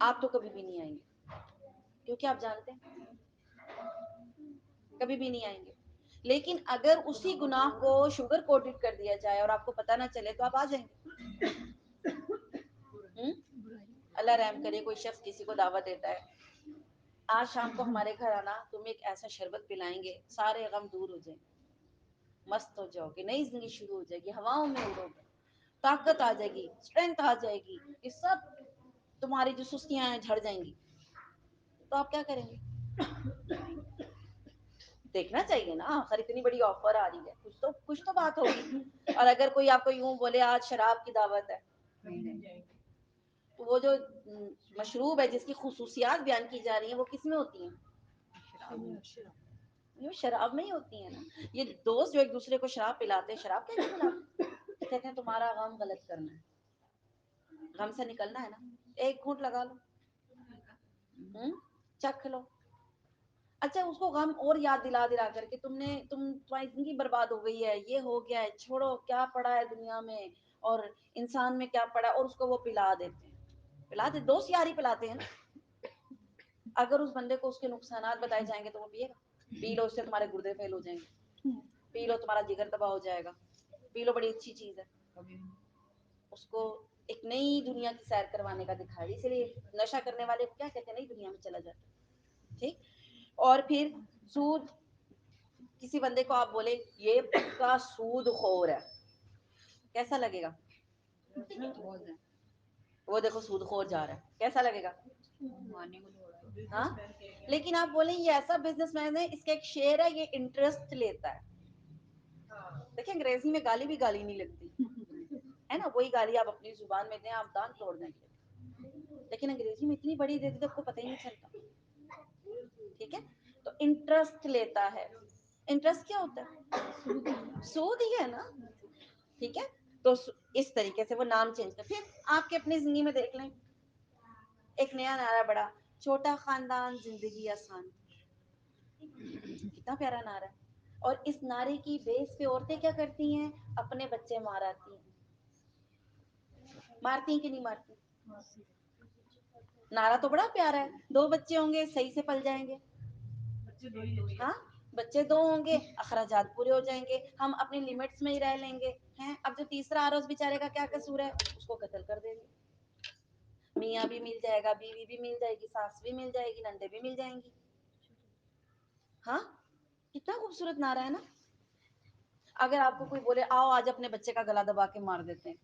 آپ تو کبھی بھی نہیں آئیں گے کیونکہ آپ جانتے ہیں کبھی بھی نہیں آئیں گے. لیکن اگر اسی گناہ کو شوگر کوٹڈ کر دیا جائے اور آپ کو پتہ نہ چلے تو آپ آ جائیں گے. اللہ رحم کرے، کوئی شخص کسی کو دعوت دیتا ہے آج شام کو ہمارے گھر آنا، تمہیں ایک ایسا شربت پلائیں گے، سارے غم دور ہو جائیں گے، مست ہو جاؤ گے، نئی زندگی شروع ہو جائے گی، ہواؤں میں اڑو گے، طاقت آ جائے گی، اسٹرینتھ آ جائے گی، یہ سب تمہاری جو سستیاں ہیں جھڑ جائیں گی. تو آپ کیا کریں گے؟ دیکھنا چاہیے نا، آخر اتنی بڑی آفر آ رہی ہے، کچھ تو بات ہوگی. اور اگر کوئی آپ کو یوں بولے آج شراب کی دعوت ہے، تو وہ جو مشروب ہے جس کی خصوصیات بیان کی جا رہی ہیں وہ کس میں ہوتی ہیں؟ یہ شراب میں ہی ہوتی ہیں نا. یہ دوست جو ایک دوسرے کو شراب پلاتے ہیں، شراب کیسے پلاتے ہیں؟ کہتے ہیں تمہارا غم غلط کرنا ہے، غم سے نکلنا ہے نا، ایک گھونٹ لگا لو، چکھ لو. اچھا اس کو غم اور یاد دلا دلا کر کے تمہاری زندگی برباد ہو گئی ہے، یہ ہو گیا ہے، چھوڑو کیا پڑا ہے دنیا میں اور انسان میں کیا پڑا ہے، اور اس کو وہ پلا دیتے ہیں. پلاتے دوست یاری پلاتے ہیں نا. اگر اس بندے کو اس کے نقصانات بتائے جائیں گے تو وہ پیے گا. پی لو اس سے تمہارے گردے فیل ہو جائیں گے، پی لو تمہارا جگر تباہ ہو جائے گا، پی لو بڑی اچھی چیز ہے. اس کو ایک نئی دنیا کی سیر کروانے کا دکھا دی. اسی لیے نشہ کرنے والے کو کیا کہتے ہیں، نئی دنیا میں چلا جاتا ہے. ٹھیک. اور پھر سود، کسی بندے کو آپ بولے یہ پکا سود خور ہے، کیسا لگے گا؟ وہ دیکھو سود خور جا رہا ہے، کیسا لگے گا؟ ہاں. لیکن آپ بولیں یہ ایسا بزنس مین ہے، اس کا ایک شیئر ہے، یہ انٹرسٹ لیتا ہے. دیکھیں انگریزی میں گالی بھی گالی نہیں لگتی ہے نا، وہی گالی آپ اپنی زبان میں دیں آپ دان توڑ دیں گے، لیکن انگریزی میں اتنی بڑی دے دی تو آپ کو پتہ ہی نہیں چلتا. ٹھیک ہے. تو انٹرسٹ لیتا ہے. انٹرسٹ کیا ہوتا ہے؟ سود ہی ہے نا. ٹھیک ہے. تو اس طریقے سے وہ نام چینج کر. پھر آپ کے اپنی زندگی میں دیکھ لیں ایک نیا نعرہ بڑا، چھوٹا خاندان زندگی آسان. کتنا پیارا نعرہ ہے. اور اس نعرے کی بیس پہ عورتیں کیا کرتی ہیں؟ اپنے بچے مار آتی ہیں. مارتی ہیں کہ نہیں مارتی؟ نعرہ تو بڑا پیارا ہے، 2 بچے ہوں گے صحیح سے پل جائیں گے. ہاں بچے 2 ہوں گے اخراجات پورے ہو جائیں گے، ہم اپنی لمٹس میں ہی رہ لیں گے ہیں. اب جو تیسرا آ رہا ہے اس بیچارے کا کیا قصور ہے؟ اس کو قتل کر دیں گے. میاں بھی مل جائے گا، بیوی بھی مل جائے گی، ساس بھی مل جائے گی، نندے بھی مل جائیں گی. ہاں کتنا خوبصورت نعرہ ہے نا. اگر آپ کو کوئی بولے آؤ آج اپنے بچے کا گلا دبا کے مار دیتے ہیں،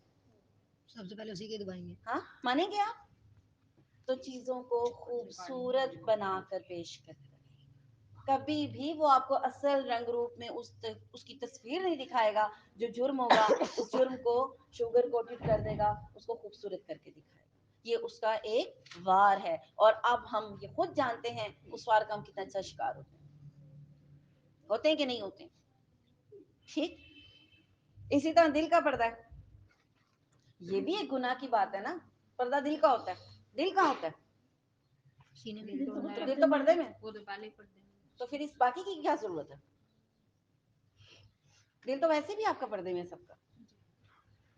سب سے پہلے اسی کے دبائیں گے. ہاں مانیں گے آپ؟ تو چیزوں کو خوبصورت بنا کر پیش کرتا ہے. کبھی بھی وہ آپ کو اصل رنگ روپ میں اس کی تصویر نہیں دکھائے گا. جو جرم ہوگا اس جرم کو شوگر کوٹڈ کر دے گا، اس کو خوبصورت کر کے دکھائے گا. یہ اس کا ایک وار ہے، اور اب ہم یہ خود جانتے ہیں اس وار کا ہم کتنا اچھا شکار ہوتے ہیں کہ نہیں ہوتے ہیں؟ ٹھیک، اسی طرح دل کا پردہ ہے، یہ بھی ایک گناہ کی بات ہے نا، پردہ دل کا ہوتا ہے، دل کہاں ہوتا ہے؟ سینے میں تو ہے، دل تو پردے میں، وہ تو پہلے پردے میں. تو پھر اس باقی کی کیا ضرورت ہے؟ دل تو ویسے بھی آپ کا پردے میں سب کا،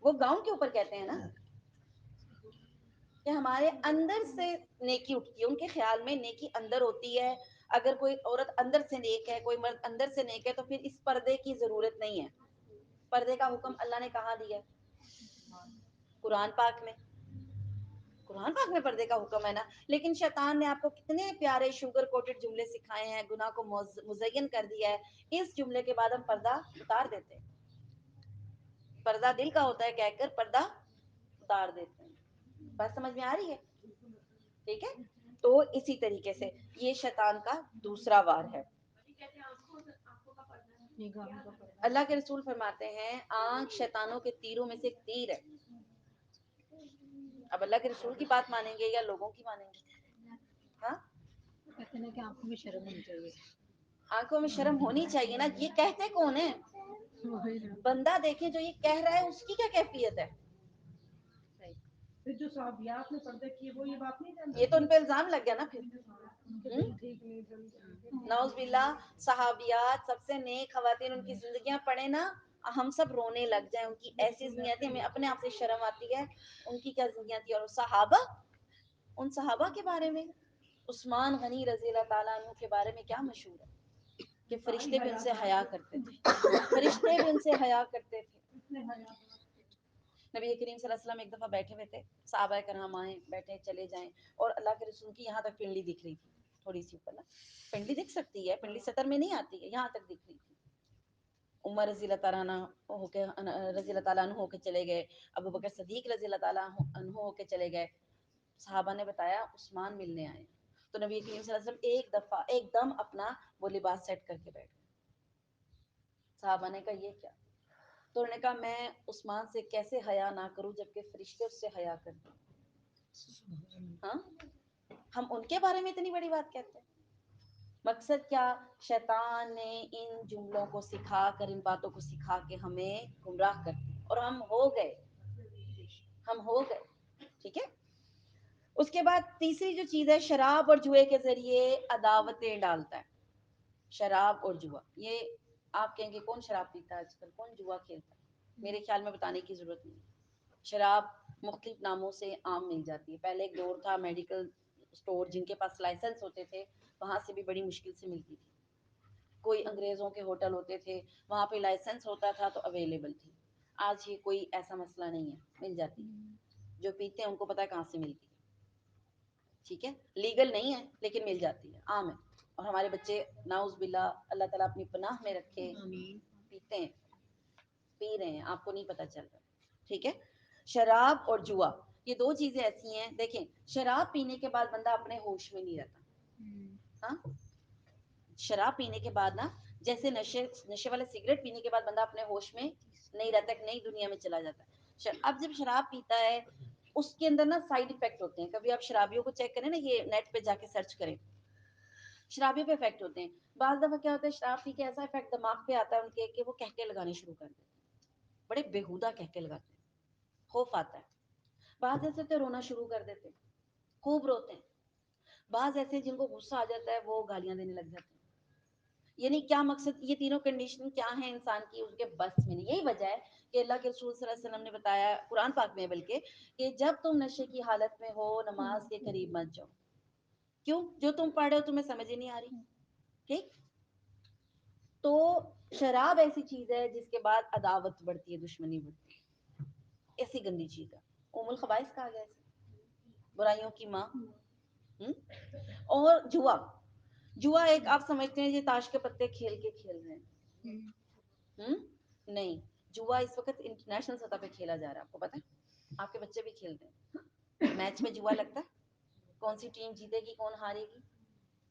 وہ گاؤں کے اوپر کہتے ہیں نا کہ ہمارے اندر سے نیکی اٹھتی ہے، ان کے خیال میں نیکی اندر ہوتی ہے، اگر کوئی عورت اندر سے نیک ہے، کوئی مرد اندر سے نیک ہے، تو پھر اس پردے کی ضرورت نہیں ہے. پردے کا حکم اللہ نے کہاں دیا ہے؟ قرآن پاک میں، قرآن پاک میں پردے کا حکم ہے نا. لیکن شیطان نے آپ کو کتنے پیارے شوگر کوٹڈ جملے سکھائے ہیں، گناہ کو مزین کر دیا ہے. اس جملے کے بعد ہم پردہ اتار دیتے ہیں، پردہ دل کا ہوتا ہے کہہ کر پردہ اتار دیتے ہیں. بات سمجھ میں آ رہی ہے؟ ٹھیک ہے، تو اسی طریقے سے یہ شیطان کا دوسرا وار ہے. اللہ کے رسول فرماتے ہیں آنکھ شیطانوں کے تیروں میں سے ایک تیر ہے. اب اللہ کے رسول کی بات مانیں گے یا لوگوں کی مانیں گے؟ ہاں، کہتے ہیں کہ آنکھوں میں شرم ہونی چاہیے. آنکھوں میں شرم ہونی چاہیے نا، یہ کہتے کون ہیں؟ بندہ دیکھیں جو یہ کہہ رہا ہے اس کی کیا کیفیت ہے. جو صحابیات نے پردے کیے وہ یہ بات نہیں جانتے، یہ تو ان پہ الزام لگ گیا نا پھر. نعوذ باللہ، صحابیات سب سے نیک خواتین، ان کی زندگیاں پڑھیں نا، ہم سب رونے لگ جائیں. ان کی ایسی زندگیاں تھی، ہمیں اپنے آپ سے شرم آتی ہے ان کی کیا زندگیاں تھی. اور صحابہ، ان صحابہ کے بارے میں عثمان غنی رضی اللہ تعالیٰ عنہ کے بارے میں کیا مشہور ہے کہ فرشتے بھی ان سے حیا کرتے تھے، فرشتے بھی ان سے حیا کرتے تھے. نبی کریم صلی اللہ علیہ وسلم ایک دفعہ بیٹھے ہوئے تھے، صحابہ کرام آئیں بیٹھے چلے جائیں، اور اللہ کے رسول کی یہاں تک پنڈلی دکھ رہی تھی، تھوڑی سی اوپر نا، پنڈلی دکھ سکتی ہے، پنڈلی سطر میں نہیں آتی ہے، یہاں تک دکھ رہی تھی. عمر رضی اللہ تعالیٰ عنہ ہو کے چلے گئے، ابو بکر صدیق رضی اللہ تعالیٰ عنہ ہو کے چلے گئے. صحابہ نے بتایا عثمان ملنے آئے. تو نبی کریم صلی اللہ علیہ وسلم ایک دفعہ ایک دم اپنا وہ لباس سیٹ کر کے بیٹھ گئے. صحابہ نے کہا یہ کیا؟ تو انہوں نے کہا میں عثمان سے کیسے حیا نہ کروں جبکہ فرشتے اس سے حیا کرتے ہیں. ہاں، ہم ان کے بارے میں اتنی بڑی بات کہتے ہیں. مقصد کیا؟ شیطان نے ان جملوں کو سکھا کر، ان باتوں کو سکھا کے ہمیں گمراہ کر دیا، اور ہم ہو گئے، ہم ہو گئے. ٹھیک ہے، اس کے بعد تیسری جو چیز ہے، شراب اور جوئے کے ذریعے عداوتیں ڈالتا ہے. شراب اور جوا، یہ آپ کہیں گے کون شراب پیتا ہے آج کل، کون جوا کھیلتا ہے؟ میرے خیال میں بتانے کی ضرورت نہیں. شراب مختلف ناموں سے عام مل جاتی ہے. پہلے ایک دور تھا میڈیکل اسٹور جن کے پاس لائسنس ہوتے تھے وہاں سے بھی بڑی مشکل سے ملتی تھی. کوئی انگریزوں کے ہوٹل ہوتے تھے وہاں پہ لائسنس ہوتا تھا تو اویلیبل تھی. آج یہ کوئی ایسا مسئلہ نہیں ہے، مل جاتی ہے. جو پیتے ہیں ان کو پتا ہے کہاں سے ملتی ہے. ٹھیک ہے، لیگل نہیں ہے لیکن مل جاتی ہے، عام ہے. اور ہمارے بچے نعوذ باللہ اللہ تعالیٰ اپنی پناہ میں رکھے پیتے ہیں، پی رہے ہیں، آپ کو نہیں پتا چل رہا. ٹھیک ہے، شراب اور جوا یہ دو چیزیں ایسی ہیں. دیکھیں، شراب پینے کے بعد بندہ اپنے ہوش میں نہیں رہتا. ہاں، شراب پینے کے بعد نا، جیسے نشے والے سگریٹ پینے کے بعد بندہ اپنے ہوش میں نہیں رہتا، ایک نئی دنیا میں چلا جاتا ہے. اب جب شراب پیتا ہے اس کے اندر نا سائیڈ افیکٹ ہوتے ہیں. کبھی آپ شرابیوں کو چیک کریں نا، یہ نیٹ پہ جا کے سرچ کریں، شرابیوں پہ افیکٹ ہوتے ہیں. بعض دفعہ کیا ہوتا ہے، شراب پی کے ایسا افیکٹ دماغ پہ آتا ہے ان کے کہ وہ کہکے لگانے شروع کر دیتے ہیں، بڑے بےہودہ کہکے لگاتے ہیں، خوف آتا ہے. بعض ایسے تو رونا شروع کر دیتے ہیں، خوب روتے ہیں. بعض ایسے جن کو غصہ آ جاتا ہے وہ گالیاں دینے لگ جاتے ہیں. یعنی کیا مقصد، یہ تینوں کنڈیشن کیا ہیں انسان کی، اس کے بس میں نہیں. یہی وجہ ہے کہ اللہ کے رسول صلی اللہ علیہ وسلم نے بتایا قرآن پاک میں، بلکہ کہ جب تم نشے کی حالت میں ہو نماز کے قریب مت جاؤ. کیوں؟ جو تم پڑھ رہے ہو تمہیں سمجھ ہی نہیں آ رہی. ٹھیک، تو شراب ایسی چیز ہے جس کے بعد عداوت بڑھتی ہے، دشمنی بڑھتی ہے. ایسی گندی چیز ہے، ام الخبائث کہا گیا اسے، برائیوں کی ماں. اور جوا، جوا ایک آپ سمجھتے ہیں یہ تاش کے پتے کھیل کے کھیل رہے ہیں. نہیں، جوا اس وقت انٹرنیشنل سطح پہ کھیلا جا رہا ہے. آپ کو پتا ہے، آپ کے بچے بھی کھیلتے ہیں. میچ میں جوا لگتا ہے، کون سی ٹیم جیتے گی کون ہارے گی.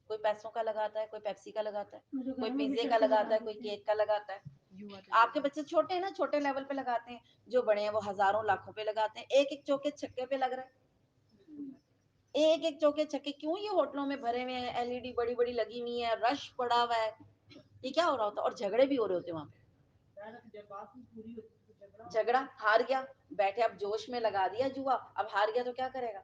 کوئی پیسوں کا لگاتا ہے، کوئی پیپسی کا لگاتا ہے، کوئی پیزے کا لگاتا ہے، کوئی کیک کا لگاتا ہے. آپ کے بچے چھوٹے ہیں نا، چھوٹے لیول پہ لگاتے ہیں. جو بڑے ہیں وہ ہزاروں لاکھوں پہ لگاتے ہیں. ایک ایک چوکے چھکے پہ لگ رہا ہے. ایک ایک چوکے چھکے کیوں یہ ہوٹلوں میں بھرے ہوئے ہیں, LED بڑی بڑی لگی ہوئی ہیں, رش پڑا ہوا ہے, یہ کیا ہو رہا ہوتا ہے؟ اور جھگڑے بھی ہو رہے ہوتے ہیں وہاں پہ. جھگڑا ہار گیا, بیٹھے اب جوش میں لگا دیا جوا, اب ہار گیا تو کیا کرے گا؟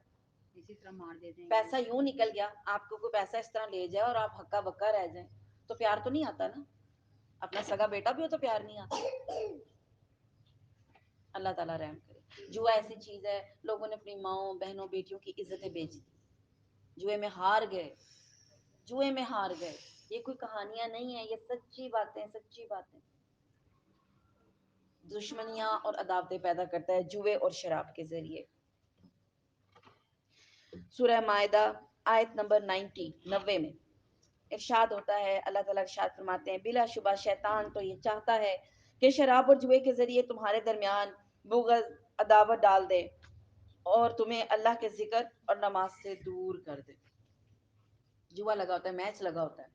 اسی طرح مار دیتے ہیں. پیسہ یوں نکل گیا, آپ کو کوئی پیسہ اس طرح لے جائے اور آپ ہکا بکا رہ جائیں تو پیار تو نہیں آتا نا. اپنا سگا بیٹا بھی ہو تو پیار نہیں آتا. اللہ تعالیٰ رحم کرے. جوا ایسی چیز ہے, لوگوں نے اپنی ماؤں بہنوں بیٹیوں کی عزتیں بیچ دی, جوئے میں ہار گئے, جوئے میں ہار گئے. یہ کوئی کہانیاں نہیں ہیں, یہ سچی باتیں, سچی باتیں. دشمنیاں اور عداوتیں پیدا کرتا ہے جوئے اور شراب کے ذریعے. سورہ مائدہ آیت نمبر 90 میں ارشاد ہوتا ہے, اللہ تعالیٰ ارشاد فرماتے ہیں, بلا شبہ شیطان تو یہ چاہتا ہے کہ شراب اور جوئے کے ذریعے تمہارے درمیان بغض عداوت ڈال دے اور تمہیں اللہ کے ذکر اور نماز سے دور کر دے. جوا لگا ہوتا ہے, میچ لگا ہوتا ہے,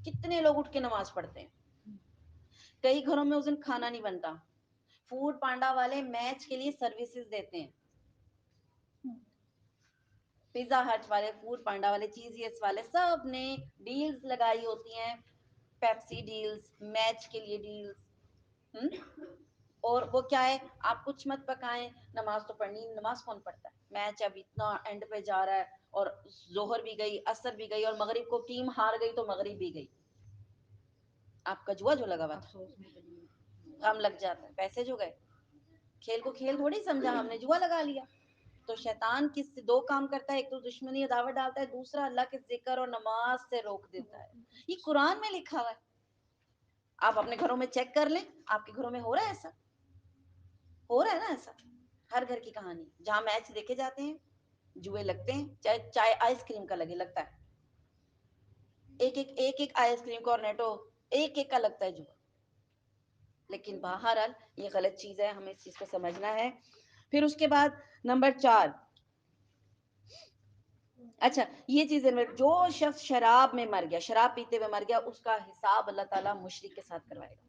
کتنے لوگ اٹھ کے نماز پڑھتے ہیں. کئی گھروں میں اس دن کھانا نہیں بنتا, فوڈ پانڈا والے میچ کے لیے سروسز دیتے ہیں. پیزا ہٹ والے, فوڈ پانڈا والے, چیزیس والے, سب نے ڈیلز لگائی ہوتی ہیں, پیپسی ڈیلز, میچ کے لیے ڈیلز. اور وہ کیا ہے, آپ کچھ مت پکائیں, نماز تو پڑھنی, نماز کون پڑھتا ہے؟ میچ اب اتنا اینڈ پہ جا رہا ہے, اور ظہر بھی گئی, عصر بھی گئی, اور مغرب کو ٹیم ہار گئی تو مغرب بھی گئی. آپ کا جوا جو لگا ہوا تھا غم لگ جاتا ہے, پیسے جو گئے. کھیل کو کھیل تھوڑی سمجھا ہم نے, جوا لگا لیا. تو شیطان کس سے دو کام کرتا ہے, ایک تو دشمنی عداوت ڈالتا ہے, دوسرا اللہ کے ذکر اور نماز سے روک دیتا ہے. یہ قرآن میں لکھا ہوا ہے, آپ اپنے گھروں میں چیک کر لیں. آپ کے گھروں میں ہو رہا ہے ایسا؟ ہو رہا ہے نا ایسا؟ ہر گھر کی کہانی, جہاں میچ دیکھے جاتے ہیں جوئے لگتے ہیں, چاہے چائے آئس کریم کا لگے, لگتا ہے. ایک آئس کریم کارنیٹو ایک ایک کا لگتا ہے جوا. لیکن بہرحال یہ غلط چیز ہے, ہمیں اس چیز کو سمجھنا ہے. پھر اس کے بعد نمبر 4, اچھا یہ چیز ہے, جو شخص شراب میں مر گیا, شراب پیتے ہوئے مر گیا, اس کا حساب اللہ تعالیٰ مشرک کے ساتھ کروائے گا.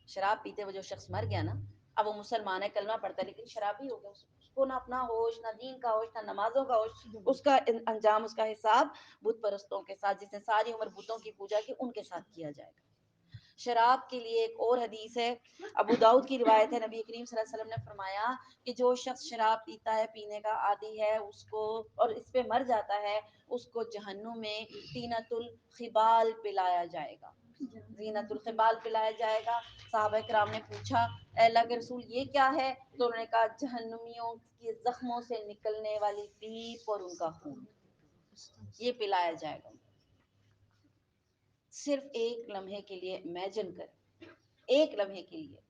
شراب پیتے ہوئے جو شخص مر گیا نا, اب وہ مسلمان ہے, کلمہ پڑھتا ہے, لیکن شرابی ہو گیا, اس کو نہ اپنا ہوش, نہ دین کا ہوش, نہ نمازوں کا ہوش. اس کا انجام, اس کا حساب بت پرستوں کے ساتھ, جس نے ساری عمر بتوں کی پوجا کی, ان کے ساتھ کیا جائے گا. شراب کے لیے ایک اور حدیث ہے, ابو داؤد کی روایت ہے, نبی کریم صلی اللہ علیہ وسلم نے فرمایا کہ جو شخص شراب پیتا ہے, پینے کا عادی ہے, اس کو, اور اس پہ مر جاتا ہے, اس کو جہنم میں طینۃ الخبال پلایا جائے گا, زینت الخبال پلایا جائے گا. صحابہ کرام نے پوچھا, اے اللہ کے رسول یہ کیا ہے؟ تو انہوں نے کہا جہنمیوں کے زخموں سے نکلنے والی پیپ اور ان کا خون, یہ پلایا جائے گا. صرف ایک لمحے کے لیے امیجن کر, ایک لمحے کے لیے.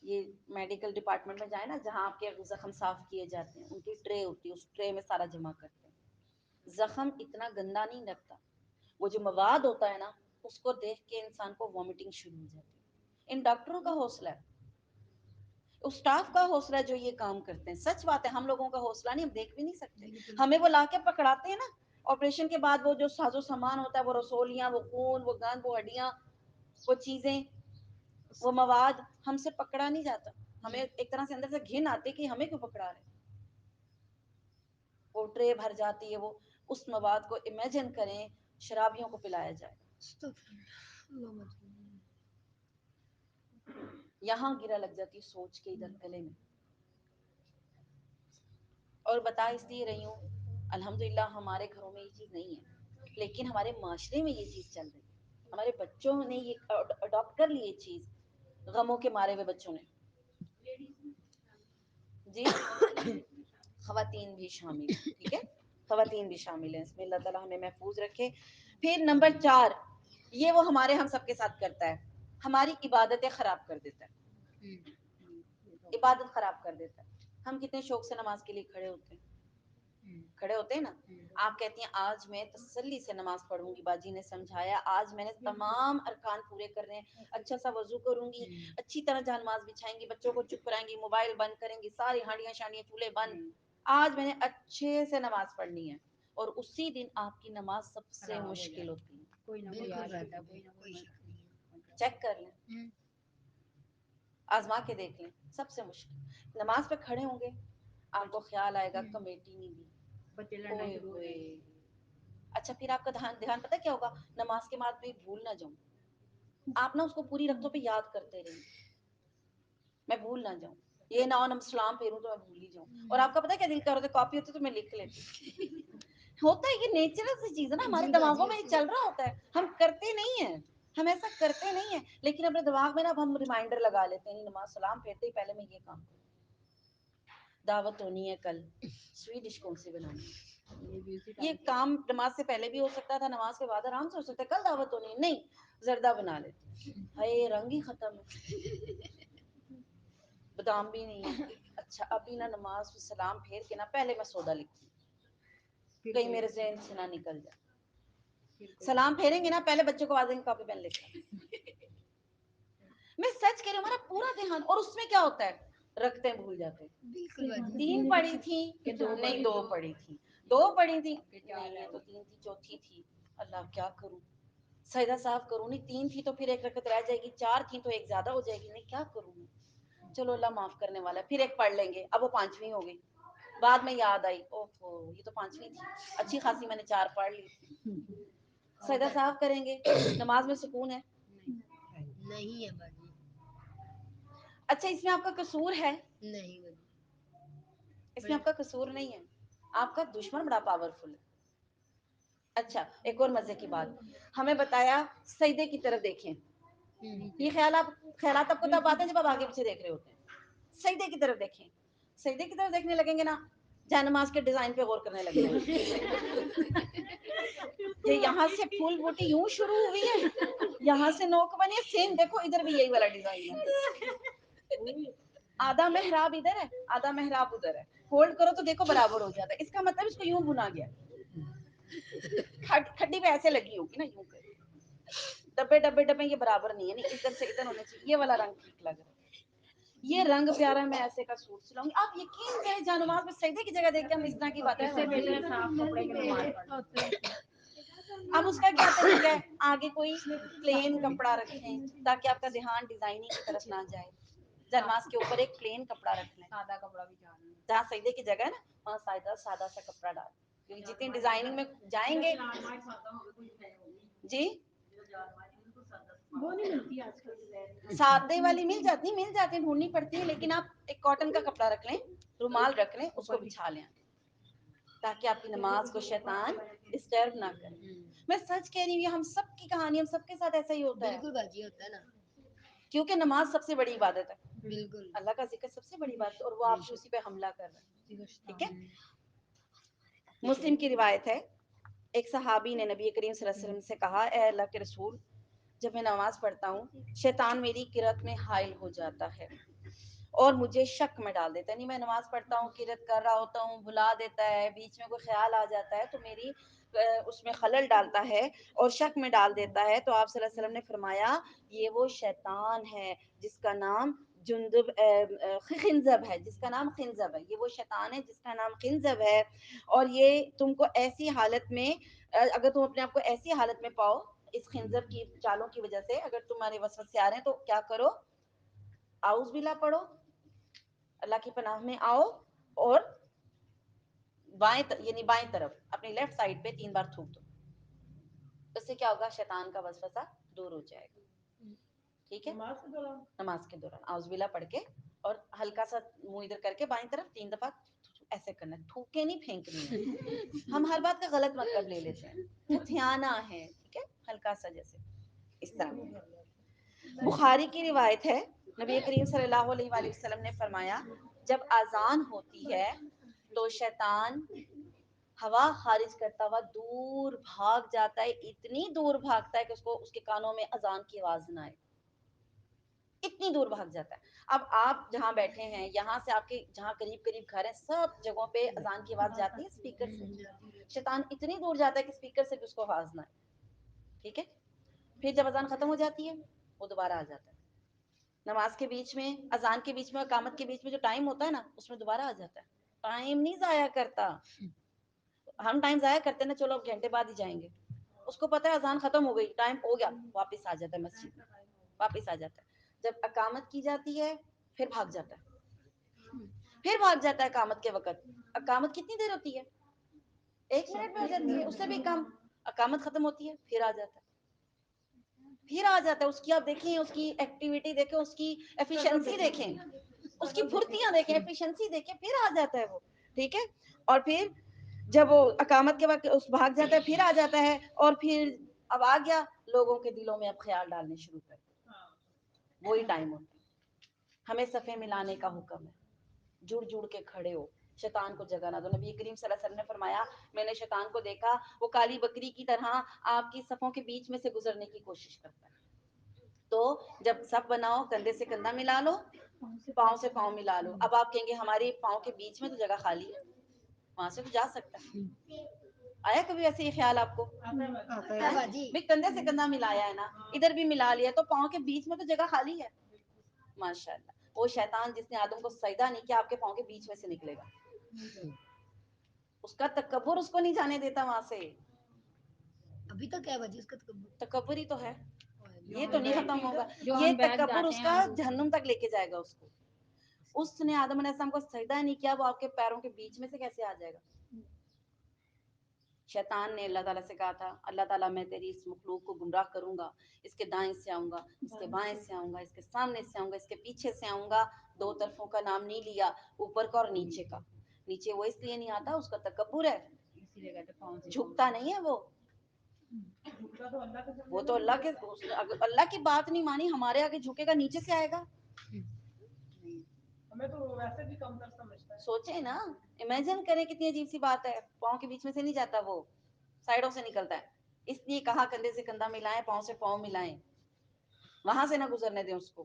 یہ میڈیکل ڈپارٹمنٹ میں جائے نا, جہاں آپ کے زخم صاف کیے جاتے ہیں, ان کی ٹرے ہوتی ہے, اس ٹرے میں سارا جمع کرتے ہیں. زخم اتنا گندا نہیں لگتا, وہ جو مواد ہوتا ہے نا, اس کو دیکھ کے انسان کو وامٹنگ شروع ہو جاتی ہے. ان ڈاکٹروں کا حوصلہ ہے, اس اسٹاف کا حوصلہ ہے جو یہ کام کرتے ہیں. سچ بات ہے, ہم لوگوں کا حوصلہ نہیں, ہم دیکھ بھی نہیں سکتے. ہمیں وہ لا کے پکڑاتے ہیں نا آپریشن کے بعد, وہ جو ساز و سامان ہوتا ہے, وہ رسولیاں, وہ خون, وہ گند, وہ ہڈیاں, وہ چیزیں, وہ مواد, ہم سے پکڑا نہیں جاتا. ہمیں ایک طرح سے اندر سے گھن آتی کہ ہمیں کیوں پکڑا رہے. وہ ٹرے بھر جاتی ہے, وہ اس مواد کو امیجن کریں شرابیوں کو پلایا جائے. یہاں گرا لگ جاتی ہے سوچ کے, ادھر گلے میں. اور بتا اس لیے رہی ہوں, الحمدللہ ہمارے گھروں میں یہ چیز نہیں ہے, لیکن ہمارے معاشرے میں یہ چیز چل رہی ہے. ہمارے بچوں نے یہ اڈاپٹ کر لی یہ چیز, غموں کے مارے ہوئے بچوں نے. جی خواتین بھی شامل ہیں, ٹھیک ہے, خواتین بھی شامل ہیں اس میں. اللہ تعالیٰ ہمیں محفوظ رکھے. پھر نمبر 4, یہ وہ ہمارے ہم سب کے ساتھ کرتا ہے, ہماری عبادتیں خراب کر دیتا ہے. عبادت خراب کر دیتا ہے. ہم کتنے شوق سے نماز کے لیے کھڑے ہوتے ہیں نا. آپ کہتی ہیں آج میں تسلی سے نماز پڑھوں گی, باجی نے سمجھایا, آج میں نے تمام ارکان پورے کرنے ہیں, اچھا سا وضو کروں گی, اچھی طرح جہاں نماز بچھائیں گی, بچوں کو چپ کرائیں گی, موبائل بند کریں گی, ساری ہانڈیاں شانیاں چولہے بند, آج میں نے اچھے سے نماز پڑھنی ہے. اور اسی دن آپ کی نماز سب سے مشکل ہوتی ہے. کوئی نہ کوئی آتا ہے, کوئی نہ کوئی چیک کر لیں, آزما کے دیکھ لیں, سب سے مشکل. نماز پہ کھڑے ہوں گے, آپ کو خیال آئے گا کمیٹی نہیں دی. بچے لڑنا اوئے شروع ہو ہوئے. جائیں گے. اچھا پھر آپ کا دھیان پتہ کیا ہوگا, نماز کے بعد میں بھول نہ جاؤں. آپ نا اس کو پوری رقطوں پہ یاد کرتے رہیں, میں بھول نہ جاؤں. یہ نہ ہو نم سلام پھیروں تو میں بھول ہی جاؤں. اور آپ کا پتہ کیا دل کر رہا ہے, کاپی ہوتی تو میں لکھ لیتی. ہوتا ہے یہ نیچرل سی چیز ہے نا, ہمارے دماغوں میں چل رہا ہوتا ہے, ہم کرتے نہیں ہیں, ہم ایسا کرتے نہیں ہیں, لیکن اپنے دماغ میں نا اب ہم ریمائنڈر لگا لیتے ہیں, نماز سلام پھیرتے ہی پہلے میں یہ کام کروں. دعوت ہونی ہے کل, سویٹ ڈش کون سی بنانی ہے, یہ کام نماز سے پہلے بھی ہو سکتا تھا, نماز کے بعد آرام سے ہو سکتا ہے. کل دعوت ہونی ہے, نہیں زردہ بنا لیتے, ہائے رنگ ہی ختم ہے, بادام بھی نہیں ہے. اچھا ابھی نا نماز سلام پھیر کے نا پہلے میں سودا لکھتی ہوں, کہیں میرے ذہن سے نہ نکل جائے. سلام پھیریں گے نا پہلے بچوں کو آدھیں کاپی پین لکھنا. میں سچ کہہ رہی ہوں, ہمارا پورا دھیان, اور اس میں کیا ہوتا ہے رکھتے بھول جاتے ہیں. بالکل 3 پڑھی تھی نہیں 2 پڑھی تھی, 2 پڑھی تھی نہیں یہ تو 3 تھی چوتھی تھی, اللہ کیا کروں, سجدہ صاف کروں, نہیں 3 تھی تو پھر 1 رکعت رہ جائے گی, 4 تھی تو 1 زیادہ ہو جائے گی, نہیں کیا کروں میں. چلو اللہ معاف کرنے والا ہے, پھر 1 پڑھ لیں گے, اب وہ 5ویں ہو گئی. بعد میں یاد آئی, اوہو یہ تو 5ویں تھی, اچھی خاصی میں نے 4 پڑھ لی. سجدہ صاف کریں گے, نماز میں سکون ہے نہیں ہے باجی, اچھا اس میں آپ کا قصور ہے, نہیں باجی, اس میں آپ کا قصور نہیں ہے, آپ کا دشمن بڑا پاورفل ہے. اچھا ایک اور مزے کی بات, ہمیں بتایا سجدے کی طرف دیکھیں. یہ خیالات آپ کو تب آتے ہیں جب آپ آگے پیچھے دیکھ رہے ہوتے ہیں. سجدے کی طرف دیکھیں, سجدے کی طرف دیکھنے لگیں گے نا, جائے نماز کے ڈیزائن پہ غور کرنے لگیں گے. یہ یہاں سے پھول بوٹی یوں شروع ہوئی ہے, یہاں سے نوک بنی ہے, سیم دیکھو ادھر بھی یہی والا ڈیزائن ہے. آدھا محراب ادھر ہے, آدھا محراب ادھر ہے, ہولڈ کرو تو دیکھو برابر ہو جاتا ہے, اس کا مطلب اس کو یوں بنا گیا. کھڈی پہ ایسے لگی ہوگی نا یوں کر, ڈبے ڈبے ڈبے یہ برابر نہیں ہے, نہیں ادھر سے ادھر ہونے چاہیے, یہ والا رنگ ٹھیک لگ رہا ہے, یہ رنگ پیارا, میں ایسے کا سوٹ سلاؤں گی. آپ یقین کریں جانماز میں سجدے کی جگہ دیکھ کے ہم اس طرح کی باتیں اب اس کا کیا طریقہ ہے, آگے کوئی پلین کپڑا رکھیں تاکہ آپ کا دھیان ڈیزائننگ کی طرف نہ جائے. نماز کے اوپر ایک پلین کپڑا رکھ لیں, سادہ کپڑا بھی جہاں سجدے کی جگہ ہے نا وہاں سادہ سا کپڑا ڈال, کیونکہ جتنی ڈیزائننگ میں جائیں گے. جی وہ نہیں ملتی آج کل, سادے والی مل جاتی ہیں, ڈھونڈنی پڑتی ہے, لیکن آپ ایک کاٹن کا کپڑا رکھ لیں, رومال رکھ لیں, اس کو بچھا لیں تاکہ آپ کی نماز کو شیطان ڈسٹرب نہ کرے. میں سچ کہہ رہی ہوں, یہ ہم سب کی کہانی, ہم سب کے ساتھ ایسا ہی ہوتا ہے. بالکل باجی ہوتا ہے نا, کیونکہ نماز سب سے بڑی عبادت ہے, بالکل اللہ کا ذکر سب سے بڑی بات ہے, اور وہ آپ کو اسی پہ حملہ کر رہا ہے. ٹھیک ہے, مسلم کی روایت ہے, ایک صحابی نے نبی کریم صلی اللہ علیہ وسلم سے کہا, اے اللہ کے رسول, جب میں نماز پڑھتا ہوں شیطان میری قرات میں حائل ہو جاتا ہے اور مجھے شک میں ڈال دیتا ہے. نہیں میں نماز پڑھتا ہوں, قرات کر رہا ہوتا ہوں, بھلا دیتا ہے, بیچ میں کوئی خیال آ جاتا ہے تو میری اس میں خلل ڈالتا ہے اور شک میں ڈال دیتا ہے. تو آپ صلی اللہ علیہ وسلم نے فرمایا یہ وہ شیطان ہے جس کا نام خنزب ہے, جس کا نام خنزب ہے, یہ وہ شیطان ہے جس کا نام خنزب ہے. اور یہ تم کو ایسی حالت میں, اگر تم اپنے آپ کو ایسی حالت میں پاؤ اس خنزب کی چالوں کی وجہ سے, اگر تمہارے وسوسے آ رہے ہیں تو کیا کرو, اعوذ باللہ پڑھو, اللہ کی پناہ میں آؤ, اور یعنی بائیں طرف اپنی لیفٹ سائڈ پہ 3 بار تھوک دو. اس سے کیا ہوگا, شیطان کا وسوسہ دور ہو جائے گا. ٹھیک ہے, نماز کے دوران اعوذ باللہ پڑھ کے اور ہلکا سا منہ ادھر کر کے بائیں طرف 3 دفعہ ایسے کرنا ہے, تھوکے نہیں پھینکنی ہے. ہم ہر بات کا غلط مطلب لے لیتے ہیں, تھیانا ہے, ٹھیک ہے, ہلکا سا جیسے اس طرح. بخاری کی روایت ہے, نبی کریم صلی اللہ علیہ وآلہ وسلم نے فرمایا جب اذان ہوتی ہے تو شیطان ہوا خارج کرتا ہوا دور بھاگ جاتا ہے, اتنی دور بھاگتا ہے کہ اس کو اس کے کانوں میں اذان کی آواز نہ آئے, اتنی دور بھاگ جاتا ہے. اب آپ جہاں بیٹھے ہیں, یہاں سے آپ کے جہاں قریب قریب گھر ہے, سب جگہوں پہ اذان کی آواز جاتی ہے اسپیکر سے. شیطان اتنی دور جاتا ہے کہ اسپیکر سے بھی اس کو آواز نہ آئے. ٹھیک ہے, پھر جب اذان ختم ہو جاتی ہے وہ دوبارہ آ جاتا ہے. نماز کے بیچ میں, اذان کے بیچ میں, اقامت کے بیچ میں جو ٹائم ہوتا ہے نا اس میں دوبارہ آ جاتا ہے. ٹائم نہیں ضائع کرتا, ہم ٹائم ضائع کرتے نا, چلو اب گھنٹے بعد ہی جائیں گے, اس کو پتا ہے اذان ختم ہو گئی, ٹائم ہو گیا, واپس آ جاتا ہے مسجد میں, واپس آ جاتا ہے. جب اقامت کی جاتی ہے پھر بھاگ جاتا ہے. پھر بھاگ جاتا ہے اقامت کے وقت. اقامت کتنی دیر ہوتی ہے؟ 1 منٹ میں ہو جاتی ہے, اس سے بھی کم. اقامت ختم ہوتی ہے پھر آ جاتا ہے, پھر آ جاتا ہے. اس کی آپ دیکھیں, اس کی ایکٹیویٹی دیکھیں, اس کی ایفیشنسی دیکھیں, اس کی پھرتیاں دیکھیں, ایفیشنسی دیکھیں, پھر آ جاتا ہے وہ. ٹھیک ہے. اور پھر جب وہ اقامت کے وقت اس بھاگ جاتا ہے پھر آ جاتا ہے, اور پھر اب آ گیا لوگوں کے دلوں میں اب خیال ڈالنے شروع کر. وہی ٹائم ہوتا ہے. ہمیں صفیں ملانے کا حکم ہے, جڑ جڑ کے کھڑے ہو, شیطان کو جگہ نہ دو. نبی کریم صلی اللہ علیہ وسلم نے فرمایا میں نے شیطان کو دیکھا وہ کالی بکری کی طرح آپ کی صفوں کے بیچ میں سے گزرنے کی کوشش کرتا ہے. تو جب صف بناؤ کندھے سے کندھا ملا لو, پاؤں سے پاؤں ملا لو. اب آپ کہیں گے ہمارے پاؤں کے بیچ میں تو جگہ خالی ہے, وہاں سے تو جا سکتا ہے. آیا کبھی ایسے یہ خیال آپ کو؟ بھی کندھے سے کندھا ملایا ہے نا, ادھر بھی ملا لیا, تو پاؤں کے بیچ میں تو جگہ خالی ہے. ماشاءاللہ. وہ شیطان جس نے آدم کو سجدہ نہیں کیا آپ کے پاؤں کے بیچ میں سے نکلے گا. اس کا تکبر اس کو نہیں جانے دیتا وہاں سے. ابھی تک ہے باجی اس کا تکبر ہی تو ہے, یہ تو نہیں ختم ہوگا. یہ تکبر اس کا جہنم تک لے کے جائے گا اس کو. اس نے آدم علیہ السلام کو سجدہ نہیں کیا, وہ آپ کے پیروں کے بیچ میں سے کیسے آ جائے گا؟ شیطان نے اللہ تعالیٰ سے کہا تھا اللہ تعالیٰ میں تیری اس مخلوق کو گمراہ کروں گا, اس کے دائیں سے آؤں گا, اس کے بائیں سے آؤں گا, اس کے سامنے سے آؤں گا, اس کے پیچھے سے آؤں گا. دو طرفوں کا نام نہیں لیا, اوپر کا اور نیچے کا. نیچے وہ اس لیے نہیں آتا, اس کا تکبر ہے, جھکتا نہیں ہے وہ. وہ تو اللہ کی بات نہیں مانی, ہمارے آگے جھکے گا, نیچے سے آئے گا. ہمیں تو ویسے بھی کم تر سمجھتا ہے. سوچیں نا, امیجن کریں کتنی عجیب سی بات ہے. پاؤں کے بیچ میں سے نہیں جاتا, وہ سائڈوں سے نکلتا ہے. اس لیے کہا کندھے سے کندھا ملائیں, پاؤں سے پاؤں ملائیں, وہاں سے نہ گزرنے دیں اس کو.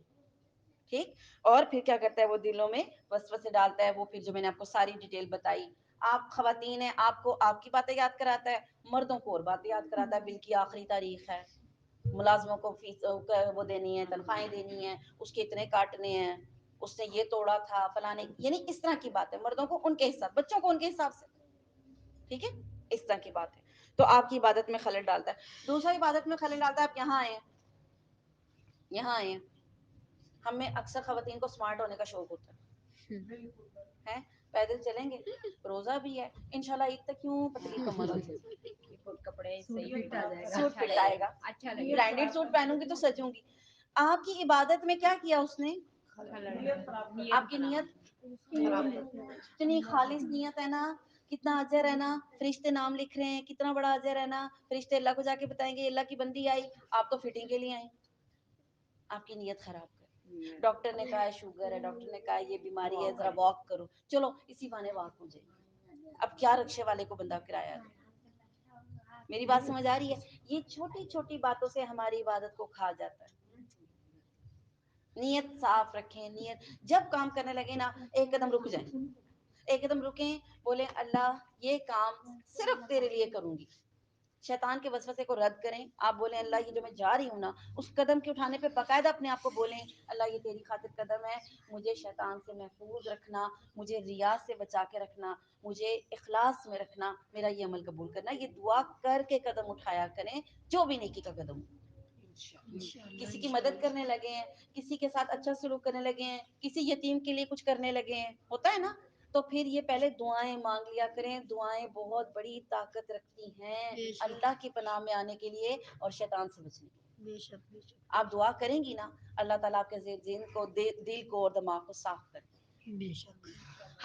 ٹھیک. اور پھر کیا کرتا ہے وہ دلوں میں وسوسے ڈالتا ہے. وہ پھر جو میں نے آپ کو ساری ڈیٹیل بتائی, آپ خواتین ہیں, آپ کو آپ کی باتیں یاد کراتا ہے, مردوں کو اور باتیں یاد کراتا ہے. بل کی آخری تاریخ ہے, ملازموں کو فیس وہ دینی ہے, تنخواہیں دینی ہے, اس کے اتنے کاٹنے ہیں, اس نے یہ توڑا تھا فلانے, یعنی اس طرح کی بات ہے. مردوں کو ان کے حساب, بچوں کو ان کے حساب سے. ٹھیک ہے, اس طرح کی بات ہے. تو آپ کی عبادت میں خلل ڈالتا ہے. دوسرا عبادت میں خلل ڈالتا ہے, آپ یہاں آئے, یہاں آئے. ہم میں اکثر خواتین کو سمارٹ ہونے کا شوق ہوتا ہے, پیدل چلیں گے, روزہ بھی ہے, انشاءاللہ عید تک کیوں پتلی کمر ہو جائے گی, کپڑے سوٹ فٹ آئے گا, برانڈیڈ سوٹ پہنوں گی تو سجوں گی. آپ کی عبادت میں کیا کیا اس نے؟ آپ کی نیت اتنی خالص نیت ہے نا, کتنا اجر ہے نا. فرشتے نام لکھ رہے ہیں, کتنا بڑا اجر ہے نا. فرشتے اللہ کو جا کے بتائیں گے اللہ کی بندی آئی, آپ تو فٹنگ کے لیے آئیں. آپ کی نیت خراب کر. ڈاکٹر نے کہا ہے شوگر ہے, ڈاکٹر نے کہا یہ بیماری ہے, ذرا واک کرو, چلو اسی بہانے واک ہو جائے. اب کیا رکشے والے کو بندہ کرایہ دے. میری بات سمجھ آ رہی ہے؟ یہ چھوٹی چھوٹی باتوں سے ہماری عبادت کو کھا جاتا ہے. نیت صاف رکھیں. نیت جب کام کرنے لگے نا, ایک قدم رک جائیں, ایک قدم رکیں, بولیں اللہ یہ کام صرف تیرے لیے کروں گی. شیطان کے وسوسے کو رد کریں. آپ بولیں اللہ یہ جو میں جا رہی ہوں نا, اس قدم کے اٹھانے پہ باقاعدہ اپنے آپ کو بولیں اللہ یہ تیری خاطر قدم ہے, مجھے شیطان سے محفوظ رکھنا, مجھے ریا سے بچا کے رکھنا, مجھے اخلاص میں رکھنا, میرا یہ عمل قبول کرنا. یہ دعا کر کے قدم اٹھایا کریں, جو بھی نیکی کا قدم ہو. کسی کی مدد کرنے لگے ہیں, کسی کے ساتھ اچھا سلوک کرنے لگے ہیں, کسی یتیم کے لیے کچھ کرنے لگے ہیں, ہوتا ہے نا, تو پھر یہ پہلے دعائیں مانگ لیا کریں. دعائیں بہت بڑی طاقت رکھتی ہیں اللہ کی پناہ میں آنے کے لیے اور شیطان سے بچنے کے لیے. آپ دعا کریں گی نا, اللہ تعالیٰ آپ کے ذہن کو, دل کو اور دماغ کو صاف کریں.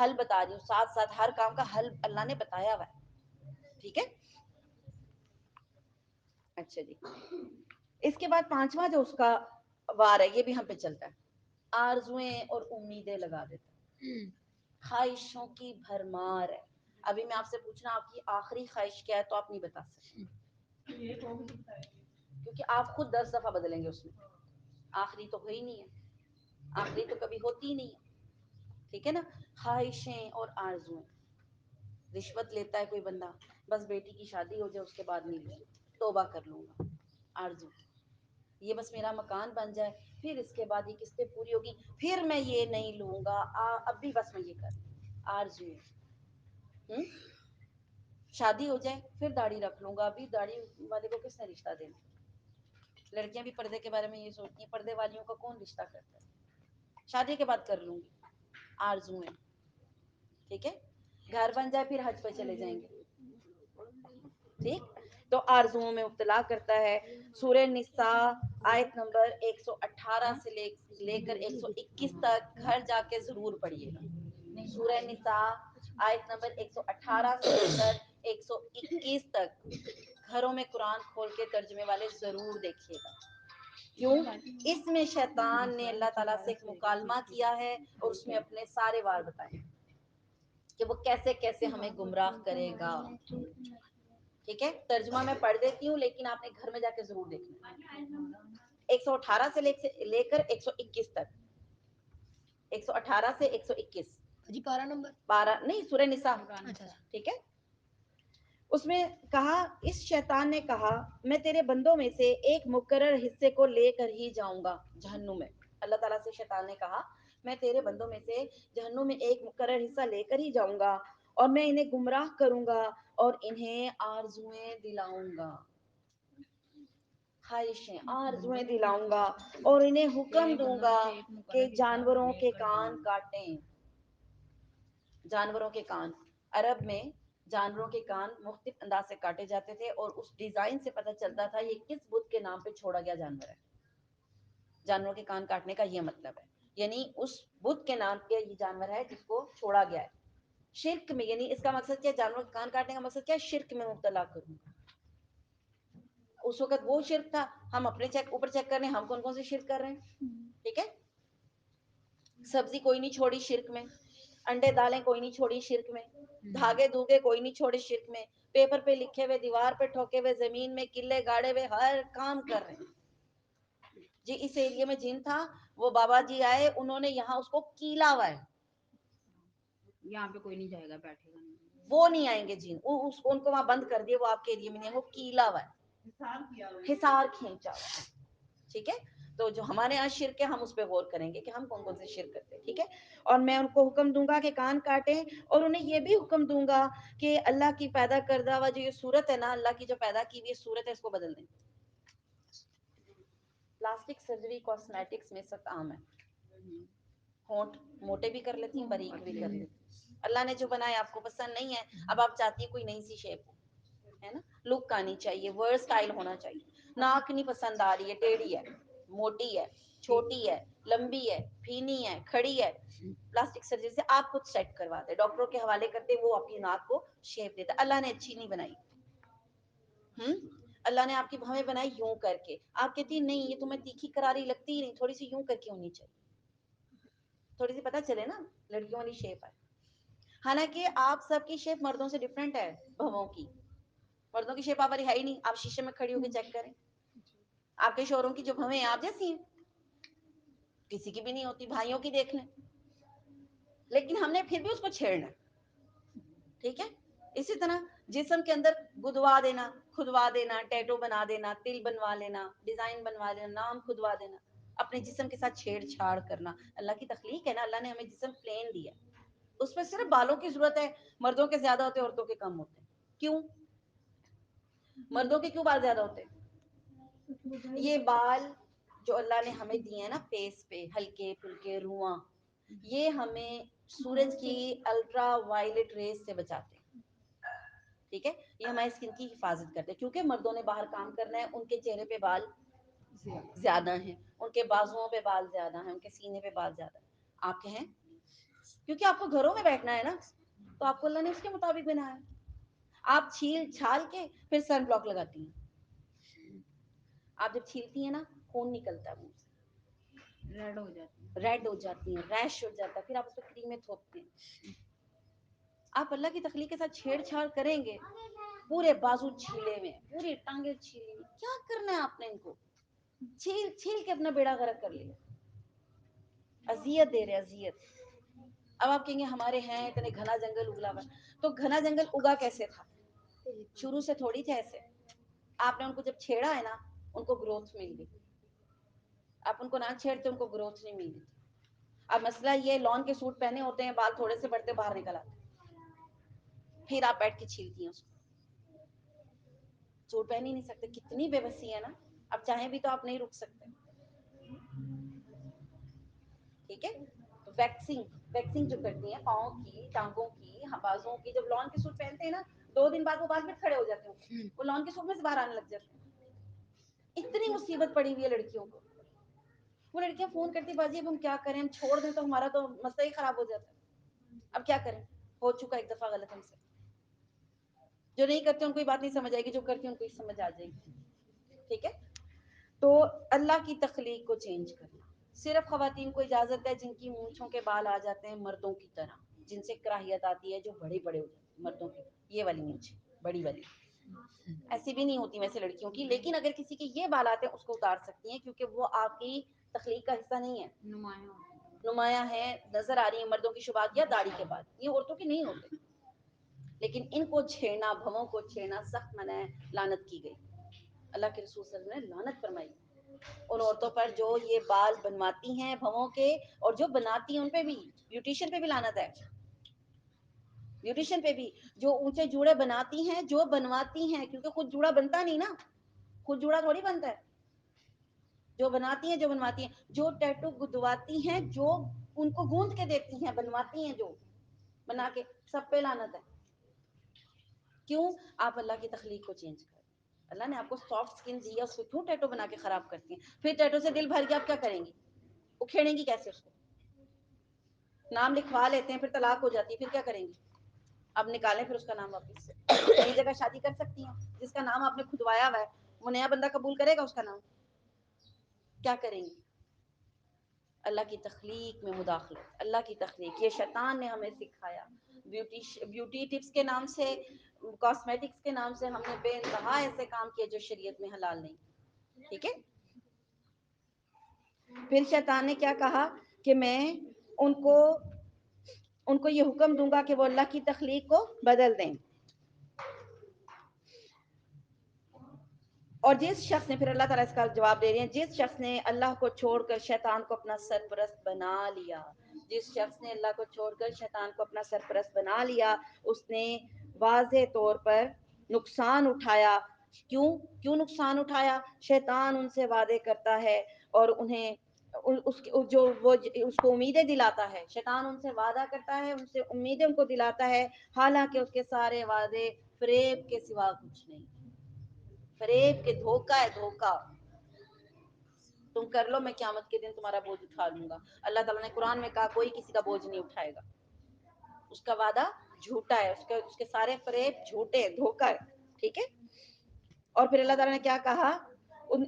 حل بتا رہی ہوں, ساتھ ساتھ ہر کام کا حل اللہ نے بتایا ہوا ہے. ٹھیک ہے. اچھا جی, اس کے بعد پانچواں جو اس کا وار ہے, یہ بھی ہم پہ چلتا ہے. آرزویں اور امیدیں لگا دیتا ہے, خواہشوں کی بھرمار ہے. ابھی میں آپ سے پوچھنا آپ کی آخری خواہش کیا ہے, تو آپ نہیں بتا سکتے, کیونکہ آپ خود 10 دفعہ بدلیں گے اس میں. آخری تو ہوئی نہیں ہے, آخری تو کبھی ہوتی ہی نہیں ہے. ٹھیک ہے نا. خواہشیں اور آرزویں. رشوت لیتا ہے کوئی بندہ, بس بیٹی کی شادی ہو جائے اس کے بعد نہیں لوں, توبہ کر لوں گا. آرزو, یہ بس میرا مکان بن جائے, پھر اس کے بعد یہ قسطیں پوری ہوگی, پھر میں یہ نہیں لوں گا, اب بھی بس میں یہ کر. آرزو. شادی ہو جائے پھر داڑھی رکھ لوں گا, ابھی داڑھی والے کو کس نے رشتہ دینا. لڑکیاں بھی پردے کے بارے میں یہ سوچتی ہیں, پردے والیوں کا کون رشتہ کرتا ہے, شادی کے بعد کر لوں گی. آرزو ہے. ٹھیک ہے, گھر بن جائے پھر حج پہ چلے جائیں گے. ٹھیک, تو آرزوؤں میں مبتلا کرتا ہے. سورہ نساء آیت نمبر 118 سے لے کر 121 تک گھر جا کے ضرور پڑھیے گا. سورہ نساء آیت نمبر 118 سے لے کر 121 تک گھروں میں قرآن کھول کے ترجمے والے ضرور دیکھیے گا. کیوں؟ اس میں شیطان نے اللہ تعالیٰ سے ایک مکالمہ کیا ہے اور اس میں اپنے سارے وار بتائے کہ وہ کیسے کیسے ہمیں گمراہ کرے گا. ٹھیک ہے, ترجمہ میں پڑھ دیتی ہوں لیکن آپ نے گھر میں جا کے ضرور دیکھنا. 118 سے لے کر 121 تک, 118 سے 121 جی پارا نمبر 12 نہیں, سورہ نساء. ٹھیک ہے, اس میں کہا, اس شیطان نے کہا میں تیرے بندوں میں سے ایک مقرر حصے کو لے کر ہی جاؤں گا جہنم میں. اللہ تعالیٰ سے شیطان نے کہا میں تیرے بندوں میں سے جہنم میں ایک مقرر حصہ لے کر ہی جاؤں گا اور میں انہیں گمراہ کروں گا اور انہیں آرزویں دلاؤں گا, خواہشیں آرزویں دلاؤں گا اور انہیں حکم دوں گا کہ جانوروں کے کان کاٹیں. جانوروں کے کان, عرب میں جانوروں کے کان مختلف انداز سے کاٹے جاتے تھے اور اس ڈیزائن سے پتہ چلتا تھا یہ کس بت کے نام پہ چھوڑا گیا جانور ہے. جانوروں کے کان کاٹنے کا یہ مطلب ہے, یعنی اس بت کے نام پہ یہ جانور ہے جس کو چھوڑا گیا ہے. شرک میں, یعنی اس کا مقصد کیا, جانوروں کے کان کاٹنے کا مقصد کیا, شرک میں مبتلا کروں. اس وقت وہ شرک تھا, ہم اپنے اوپر چیک کر رہے ہیں ہم کون کون سے شرک کر رہے ہیں. ٹھیک ہے, سبزی کوئی نہیں چھوڑی شرک میں, انڈے دالیں کوئی نہیں چھوڑی شرک میں, دھاگے دھوگے کوئی نہیں چھوڑے شرک میں, پیپر پہ لکھے ہوئے, دیوار پہ ٹھوکے ہوئے, زمین میں کلے گاڑے ہوئے, ہر کام کر رہے ہیں. جی اس ایریے میں جن تھا, وہ بابا جی آئے, انہوں نے یہاں اس کو کیلا ہوا ہے, یہاں پہ کوئی نہیں جائے گا, بیٹھے گا نہیں. وہ نہیں آئیں گے جن, ان کو وہاں بند کر دیے, وہ آپ کے ایریے میں نہیں, وہ کیلا ہوا ہے, حصار کھینچا ہوا ہے. ٹھیک ہے, تو جو ہمارے یہاں شرک ہے ہم اس پہ غور کریں گے کہ ہم کون کون سے شرک کرتے ہیں. ٹھیک ہے, اور میں ان کو حکم دوں گا کہ کان کاٹیں, اور انہیں یہ بھی حکم دوں گا کہ اللہ کی پیدا کردہ ہوا جو یہ صورت ہے نا, اللہ کی جو پیدا کی ہوئی صورت ہے اس کو بدل دیں. پلاسٹک سرجری کاسمیٹکس میں سب عام ہے, ہونٹ موٹے بھی کر لیتی ہیں, باریک بھی کر لیتی ہیں. اللہ نے جو بنایا آپ کو پسند نہیں ہے, اب آپ چاہتی ہیں کوئی نئی سی شیپ ہو, ہے نا, لک آنی چاہیے, ورس اسٹائل ہونا چاہیے. ناک نہیں پسند آ رہی ہے, ٹیڑھی ہے, موٹی ہے, چھوٹی ہے, لمبی ہے, پھینی ہے, کھڑی ہے, پلاسٹک سرجری سے آپ خود سیٹ کرواتے, ڈاکٹروں کے حوالے کرتے, وہ اپنی ناک کو شیپ دیتا. اللہ نے اچھی نہیں بنائی, اللہ نے آپ کی بھویں بنائی یوں کر کے, آپ کہتی ہیں نہیں یہ تمہیں تیکھی کراری لگتی ہی نہیں, تھوڑی سی یوں کر کے ہونی چاہیے, تھوڑی سی پتہ چلے نا لڑکیوں والی شیپ ہے. حالانکہ آپ سب کی شیپ مردوں سے ڈیفرنٹ ہے, بھووں کی, مردوں کی شیپ آپ والی ہے ہی نہیں. آپ شیشے میں کھڑی ہو کے چیک کریں, آپ کے شوہروں کی جو بھویں ہیں آپ جیسی ہیں, کسی کی بھی نہیں ہوتی, بھائیوں کی دیکھ لیں. لیکن ہم نے پھر بھی اس کو چھیڑنا. ٹھیک ہے, اسی طرح جسم کے اندر گدوا دینا, کھدوا دینا, ٹیٹو بنا دینا, تل بنوا لینا, ڈیزائن بنوا لینا, نام کھدوا دینا, اپنے جسم کے ساتھ چھیڑ چھاڑ کرنا. اللہ کی تخلیق ہے نا, اللہ نے ہمیں جسم پلین دیا, اس میں صرف بالوں کی ضرورت ہے. مردوں کے زیادہ ہوتے ہیں, عورتوں کے کم ہوتے ہیں. کیوں؟ مردوں کے کیوں بال زیادہ ہوتے ہیں؟ یہ بال جو اللہ نے ہمیں دیے ہیں نا فیس پہ, ہلکے پھلکے رواں, یہ ہمیں سورج کی الٹرا وائلٹ ریز سے بچاتے ہیں. ٹھیک ہے, یہ ہماری اسکن کی حفاظت کرتے ہیں, کیونکہ مردوں نے باہر کام کرنا ہے, ان کے چہرے پہ بال زیادہ ہیں, ان کے بازوؤں پہ بال زیادہ ہیں, ان کے سینے پہ بال زیادہ ہیں. آپ کے ہیں کیونکہ آپ کو گھروں میں بیٹھنا ہے نا, تو آپ کو اللہ نے اس کے مطابق بنایا. آپ چھیل چھال کے پھر سن بلاک لگاتی ہیں, آپ جب چھیلتی ہیں نا خون نکلتا ہے منہ سے, ریڈ ہو جاتی ہیں, ریش ہو جاتا ہے, پھر آپ اس پہ کریمیں تھوپتے ہیں. آپ اللہ کی تخلیق کے ساتھ چھیڑ چھاڑ کریں گے, پورے بازو چھیلے ہوئے, پوری ٹانگیں چھیلی ہوئی, کیا کرنا ہے آپ نے ان کو, چھیل چھیل کے اپنا بیڑا غرق کر لیا, اذیت دے رہے اذیت. اب آپ کہیں گے ہمارے ہیں اتنے گھنا جنگل اگلا ہوا, تو گھنا جنگل اگا کیسے تھا؟ شروع سے تھوڑی تھے ایسے, آپ نے ان کو جب چھیڑا ہے نا, ان کو گروتھ مل گئی. آپ ان کو نہ چھیڑتے, ان کو گروتھ نہیں مل گئی. اب مسئلہ یہ, لان کے سوٹ پہنے ہوتے ہیں, بال تھوڑے سے بڑھتے باہر نکل آتے, پھر آپ بیٹھ کے چھیلتی ہیں اس کو. سوٹ پہن ہی نہیں سکتے, کتنی بے بسی ہے نا, اب چاہیں بھی تو آپ نہیں رک سکتے. ٹھیک ہے, تو ویکسنگ ویکسنگ جو کرتی ہیں پاؤں کی، ٹانگوں کی، بازوں کی، جب لان کے سوٹ پہنتے ہیں نا 2 دن بعد وہ بال پھر کھڑے ہو جاتے ہیں، وہ لان کے سوٹ میں سے باہر آنے لگ جاتے ہیں. اتنی مصیبت پڑی ہوئی ہے لڑکیوں کو. وہ لڑکیاں فون کرتی باجی اب ہم کیا کریں، ہم چھوڑ دیں تو ہمارا تو مسئلہ ہی خراب ہو جاتا ہے، اب کیا کریں، ہو چکا ایک دفعہ غلط ہم سے. جو نہیں کرتے ان کو یہ بات نہیں سمجھ آئے گی، جو کرتے ہیں ان کو یہ سمجھ آ جائے گی. ٹھیک ہے. تو اللہ کی تخلیق کو چینج کرنا. صرف خواتین کو اجازت ہے جن کی مونچھوں کے بال آ جاتے ہیں مردوں کی طرح، جن سے کراہیت آتی ہے، جو بڑے بڑے ہو جاتے ہیں مردوں کی، یہ والی مونچھ بڑی والی. ایسی بھی نہیں ہوتی ویسے لڑکیوں کی، لیکن اگر کسی کے یہ بال آتے ہیں اس کو اتار سکتی ہیں، کیونکہ وہ آپ کی تخلیق کا حصہ نہیں ہے، نمایاں ہے، نظر آ رہی ہیں مردوں کی شبہات یا داڑھی کے بعد، یہ عورتوں کے نہیں ہوتے. لیکن ان کو چھیڑنا، بھووں کو چھیڑنا سخت منع ہے، لعنت کی گئی. اللہ کے رسول صلی اللہ علیہ وسلم نے لعنت فرمائی ان عورتوں پر جو یہ بال بنواتی ہیں بھووں کے، اور جو بناتی ہیں ان پہ بھی، بیوٹیشین پہ بھی لعنت ہے. بیوٹیشین پہ بھی، جو اونچے جوڑے بناتی ہیں، جو بنواتی ہیں، کیونکہ خود جوڑا بنتا نہیں نا، خود جوڑا تھوڑی بنتا ہے. جو بناتی ہیں، جو بنواتی ہیں، جو ٹیٹو گدواتی ہیں، جو ان کو گوند کے دیتی ہیں، بنواتی ہیں، جو بنا کے، سب پہ لعنت ہے. کیوں؟ آپ اللہ کی تخلیق کو چینج کریں. اللہ نے آپ کو سافٹ سکن دی ہے، اس کو کیوں ٹیٹو بنا کے خراب کرتی ہیں؟ پھر ٹیٹو سے دل بھر کے آپ کیا کریں گی؟ اکھیڑیں گی کیسے اس کو؟ نام لکھوا لیتے ہیں پھر طلاق ہو جاتی ہے، پھر کیا کریں گی؟ اب نکالیں پھر اس کا نام واپس سے. نئی جگہ شادی کر سکتی ہیں، جس کا نام آپ نے کھدوایا ہوا ہے وہ نیا بندہ قبول کرے گا اس کا نام؟ کیا کریں گی؟ اللہ کی تخلیق میں مداخلت. اللہ کی تخلیق، یہ شیطان نے ہمیں سکھایا. بیوٹی ٹپس کے نام سے، کاسمیٹکس کے نام سے ہم نے بے انتہا ایسے کام کیے جو شریعت میں حلال نہیں. ٹھیک ہے. پھر شیطان نے کیا کہا کہ میں ان کو یہ حکم دوں گا کہ وہ اللہ کی تخلیق کو بدل دیں. اور جس شخص نے، پھر اللہ تعالیٰ اس کا جواب دے رہے ہیں، جس شخص نے اللہ کو چھوڑ کر شیطان کو اپنا سرپرست بنا لیا، جس شخص نے اللہ کو چھوڑ کر شیطان کو اپنا سرپرست بنا لیا، اس نے واضح طور پر نقصان اٹھایا. کیوں نقصان اٹھایا؟ شیطان ان سے وعدے کرتا ہے اور انہیں اس کو امیدیں دلاتا ہے. شیطان ان سے وعدہ کرتا ہے، ان سے امیدیں ان کو دلاتا ہے، حالانکہ اس کے سارے وعدے فریب کے سوا کچھ نہیں. فریب کے، دھوکا ہے، دھوکا. تم کر لو، میں قیامت کے دن تمہارا بوجھ اٹھا لوں گا. اللہ تعالیٰ نے قرآن میں کہا کوئی کسی کا بوجھ نہیں اٹھائے گا. اس کا وعدہ جھوٹا ہے، اس کے سارے فریب جھوٹے، دھوکا ہے. ٹھیک ہے. اور پھر اللہ تعالیٰ نے کیا کہا؟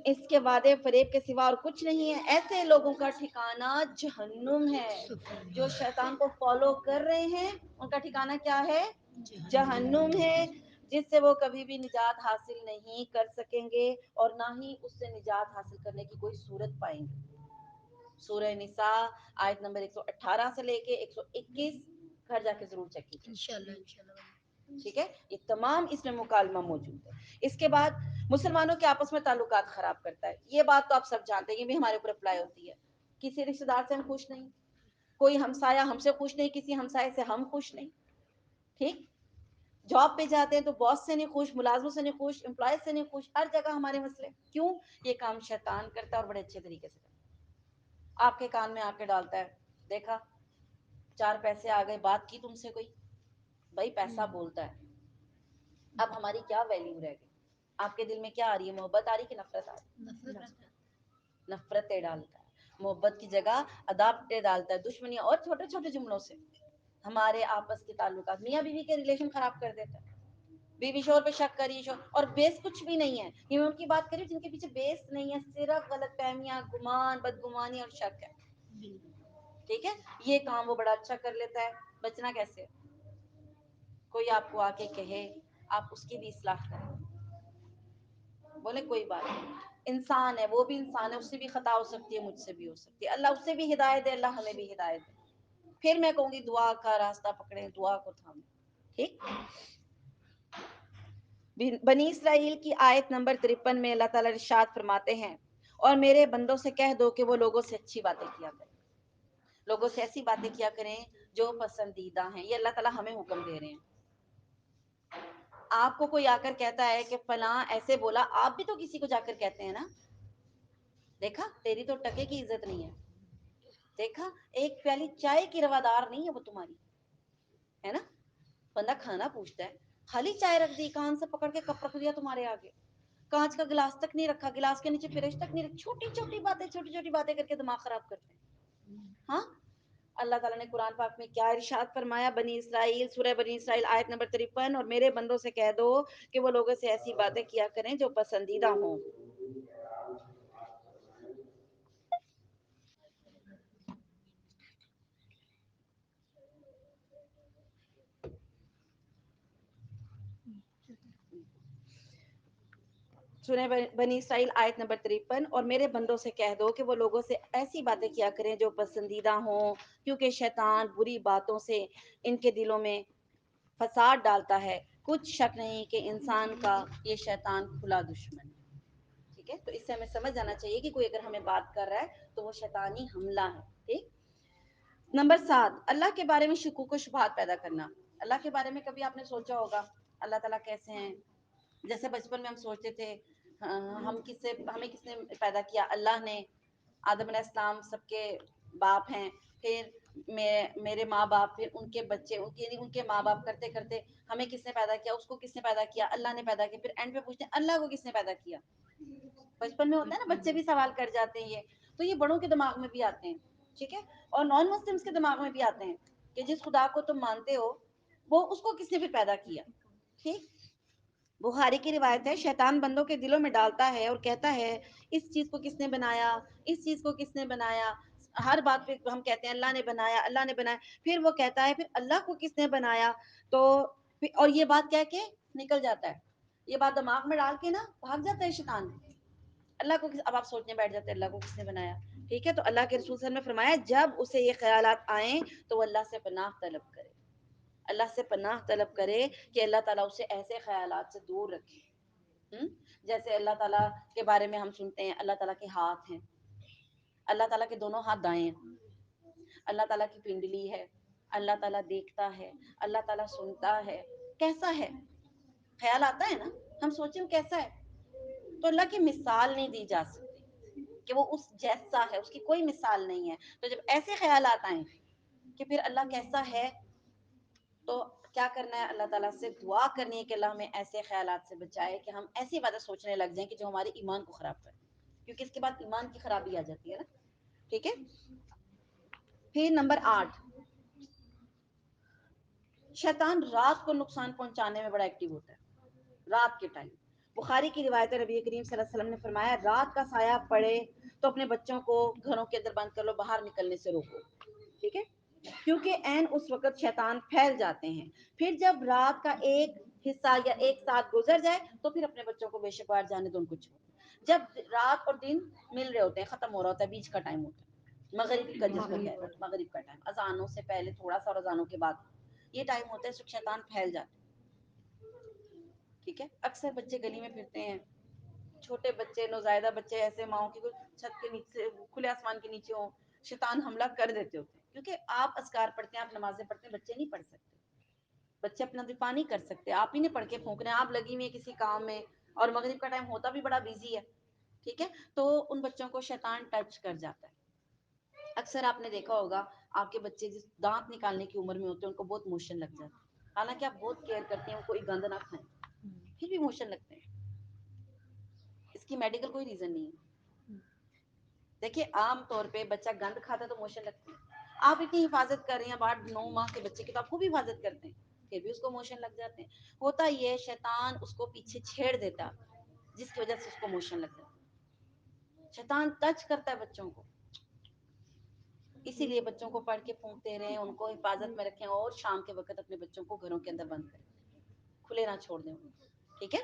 اس کے وعدے فریب کے سوا اور کچھ نہیں ہے. ایسے لوگوں کا ٹھکانہ جہنم ہے. جو شیطان کو فالو کر رہے ہیں ان کا ٹھکانہ کیا ہے؟ جہنم ہے، جس سے وہ کبھی بھی نجات حاصل نہیں کر سکیں گے اور نہ ہی اس سے نجات حاصل کرنے کی کوئی صورت پائیں گے. سورہ نساء آیت نمبر 118 سے لے کے 121 گھر جا کے ضرور چیک کیجیے انشاءاللہ. ٹھیک ہے. یہ تمام اس میں مکالمہ موجود ہے. اس کے بعد مسلمانوں کے آپس میں تعلقات خراب کرتا ہے. یہ بات تو آپ سب جانتے ہیں، یہ بھی ہمارے اوپر اپلائی ہوتی ہے. کسی رشتہ دار سے ہم خوش نہیں، کوئی ہمسایہ ہم سے خوش نہیں، کسی ہمسائے سے ہم خوش نہیں. ٹھیک. جاب پہ جاتے ہیں تو باس سے نہیں خوش، ملازموں سے نہیں خوش، امپلائز سے نہیں خوش، ہر جگہ ہمارے مسئلے. کیوں؟ یہ کام شیطان کرتا ہے اور بڑے اچھے طریقے سے کرتا ہے. آپ کے کان میں آ کے ڈالتا ہے، دیکھا 4 پیسے آ گئے، بات کی تم سے کوئی، بھائی پیسہ بولتا ہے. اب ہماری کیا ویلیو رہ گئی؟ آپ کے دل میں کیا آ رہی ہے؟ محبت آ رہی کہ نفرت آ رہی؟ نفرتیں ڈالتا ہے. محبت کی جگہ عداوتیں ڈالتا ہے، دشمنی اور چھوٹے چھوٹے جملوں سے ہمارے آپس کے تعلقات، میاں بیوی کے ریلیشن خراب کر دیتا ہے. بیوی شوہر پہ شک کری، اور بیس کچھ بھی نہیں ہے. یہ میں ان کی بات کری جن کے پیچھے بیس نہیں ہے، صرف غلط فہمیاں، گمان، بدگمانی اور شک ہے. ٹھیک ہے. یہ کام وہ بڑا اچھا کر لیتا ہے. بچنا کیسے؟ کوئی آپ کو آ کے کہے، آپ اس کی بھی اصلاح کریں، بولے کوئی بات نہیں، انسان ہے، وہ بھی انسان ہے، اس سے بھی خطا ہو سکتی ہے، مجھ سے بھی ہو سکتی ہے. اللہ اس سے بھی ہدایت دے، اللہ ہمیں بھی ہدایت دے. پھر میں کہوں گی دعا کا راستہ پکڑیں، دعا کو تھامیں. ٹھیک. بنی اسرائیل کی آیت نمبر 53 میں اللہ تعالیٰ ارشاد فرماتے ہیں، اور میرے بندوں سے کہہ دو کہ وہ لوگوں سے اچھی باتیں کیا کریں، لوگوں سے ایسی باتیں کیا کریں جو پسندیدہ ہیں. یہ اللہ تعالیٰ ہمیں حکم دے رہے ہیں. آپ کو کوئی آ کر کہتا ہے کہ فلاں ایسے بولا، آپ بھی تو کسی کو جا کر کہتے ہیں نا، دیکھا تیری تو ٹکے کی عزت نہیں ہے. دیکھا، ایک پیالی چائے کی روادار نہیں ہے وہ تمہاری، ہے نا؟ بندہ کھانا پوچھتا ہے، خالی چائے رکھ دی، کان سے پکڑ کے کپ رکھ دیا تمہارے آگے، کانچ کا گلاس تک نہیں رکھا، گلاس کے نیچے فرش تک نہیں رکھی، چھوٹی چھوٹی باتیں کر کے دماغ خراب کرتے ہیں. ہاں، اللہ تعالیٰ نے قرآن پاک میں کیا ارشاد فرمایا؟ بنی اسرائیل، سورہ بنی اسرائیل آیت نمبر 53، اور میرے بندوں سے کہہ دو کہ وہ لوگوں سے ایسی باتیں کیا کریں جو پسندیدہ ہوں. سورہ بنی اسرائیل آیت نمبر 53، اور میرے بندوں سے کہہ دو کہ وہ لوگوں سے ایسی باتیں کیا کریں جو پسندیدہ ہوں، کیونکہ شیطان بری باتوں سے ان کے دلوں میں فساد ڈالتا ہے. کچھ شک نہیں کہ انسان کا یہ شیطان کھلا دشمن ہے. ٹھیک ہے، تو اس سے ہمیں سمجھ جانا چاہیے کہ کوئی اگر ہمیں بات کر رہا ہے تو وہ شیطانی حملہ ہے. ٹھیک. نمبر 7، اللہ کے بارے میں شکوک و شبہات پیدا کرنا. اللہ کے بارے میں کبھی آپ نے سوچا ہوگا اللہ تعالیٰ کیسے ہیں؟ جیسے بچپن میں ہم سوچتے تھے ہمیں کس نے پیدا کیا؟ اللہ نے. آدم علیہ السلام سب کے باپ ہیں، پھر میرے ماں باپ، پھر ان کے بچے، ان کے ماں باپ، کرتے کرتے ہمیں کس نے پیدا کیا؟ اس کو کس نے پیدا کیا؟ اللہ نے پیدا کیا. پھر اینڈ پہ پوچھتے ہیں اللہ کو کس نے پیدا کیا؟ بچپن میں ہوتا ہے نا، بچے بھی سوال کر جاتے ہیں یہ، تو یہ بڑوں کے دماغ میں بھی آتے ہیں. ٹھیک ہے، اور نان مسلمس کے دماغ میں بھی آتے ہیں کہ جس خدا کو تم مانتے ہو وہ اس کو کس نے پھر پیدا کیا. ٹھیک. بخاری کی روایت ہے، شیطان بندوں کے دلوں میں ڈالتا ہے اور کہتا ہے اس چیز کو کس نے بنایا، اس چیز کو کس نے بنایا. ہر بات پہ ہم کہتے ہیں اللہ نے بنایا، اللہ نے بنایا. پھر وہ کہتا ہے پھر اللہ کو کس نے بنایا؟ تو اور یہ بات کہہ کے نکل جاتا ہے، یہ بات دماغ میں ڈال کے نا بھاگ جاتا ہے شیطان. اللہ کو اب آپ سوچنے بیٹھ جاتے ہیں اللہ کو کس نے بنایا. ٹھیک ہے، تو اللہ کے رسول صلی اللہ علیہ وسلم نے فرمایا جب اسے یہ خیالات آئیں تو وہ اللہ سے پناہ طلب کرے، اللہ سے پناہ طلب کرے کہ اللہ تعالیٰ اسے ایسے خیالات سے دور رکھے. جیسے اللہ تعالیٰ کے بارے میں ہم سنتے ہیں اللہ تعالیٰ کے ہاتھ ہیں، اللہ تعالیٰ کے دونوں ہاتھ دائیں ہیں، اللہ تعالیٰ کی پنڈلی ہے، اللہ تعالیٰ دیکھتا ہے، اللہ تعالیٰ سنتا ہے. کیسا ہے؟ خیال آتا ہے نا، ہم سوچیں کیسا ہے. تو اللہ کی مثال نہیں دی جا سکتی کہ وہ اس جیسا ہے، اس کی کوئی مثال نہیں ہے. تو جب ایسے خیالات آئیں کہ پھر اللہ کیسا ہے، تو کیا کرنا ہے؟ اللہ تعالیٰ سے دعا کرنی ہے کہ اللہ ہمیں ایسے خیالات سے بچائے کہ ہم ایسی باتیں سوچنے لگ جائیں کہ جو ہمارے ایمان کو خراب کرے، کیونکہ اس کے بعد ایمان کی خرابی آ جاتی ہے نا. ٹھیک ہے. پھر نمبر 8، شیطان رات کو نقصان پہنچانے میں بڑا ایکٹیو ہوتا ہے، رات کے ٹائم. بخاری کی روایت ہے، نبی کریم صلی اللہ علیہ وسلم نے فرمایا رات کا سایہ پڑے تو اپنے بچوں کو گھروں کے اندر بند کر لو، باہر نکلنے سے روکو. ٹھیک ہے، کیونکہ عین اس وقت شیطان پھیل جاتے ہیں. پھر جب رات کا ایک حصہ یا ایک ساتھ گزر جائے تو پھر اپنے بچوں کو بے شک باہر جانے دو، ان کو چھوڑ. جب رات اور دن مل رہے ہوتے ہیں، ختم ہو رہا ہوتا ہے، بیچ کا ٹائم ہوتا ہے، مغرب کا، جس کو کہتے ہیں مغرب کا ٹائم، اذانوں سے پہلے تھوڑا سا اور اذانوں کے بعد، یہ ٹائم ہوتا ہے، شیطان پھیل جاتا ہے. ٹھیک ہے. اکثر بچے گلی میں پھرتے ہیں، چھوٹے بچے، نوزائیدہ بچے، ایسے ماؤں کی چھت کے نیچے، کھلے آسمان کے نیچے ہوں، شیطان حملہ کر دیتے ہوتے ہیں. کیونکہ آپ اذکار پڑھتے ہیں، آپ نمازیں پڑھتے ہیں، بچے نہیں پڑھ سکتے، بچے اپنا دفاع نہیں کر سکتے. آپ ہی نے پڑھ کے پھونکنا ہے، آپ لگی ہوئی ہیں کسی کام میں، اور مغرب کا ٹائم ہوتا بھی بڑا بیزی ہے. ٹھیک ہے، تو ان بچوں کو شیطان ٹچ کر جاتا ہے. اکثر آپ نے دیکھا ہوگا آپ کے بچے جس دانت نکالنے کی عمر میں ہوتے ہیں ان کو بہت موشن لگ جاتا ہے، حالانکہ آپ بہت کیئر کرتے ہیں، ان کو گند نہ کھائیں، پھر بھی موشن لگتے ہیں. اس کی میڈیکل کوئی ریزن نہیں ہے. دیکھیے عام طور پہ بچہ گند کھاتا ہے تو موشن لگتے ہیں. آپ اتنی حفاظت کر رہے ہیں 8-9 ماہ کے بچے کی، تو آپ خوب حفاظت کرتے ہیں، پھر بھی اس کو موشن لگ جاتے ہیں. ہوتا یہ شیطان اس کو پیچھے چھیڑ دیتا جس کی وجہ سے اس کو موشن لگ جاتا ہے. شیطان ٹچ کرتا ہے بچوں کو، اسی لیے بچوں کو پڑھ کے پھونکتے رہیں، ان کو حفاظت میں رکھیں، اور شام کے وقت اپنے بچوں کو گھروں کے اندر بند کریں، کھلے نہ چھوڑ دیں. ٹھیک ہے.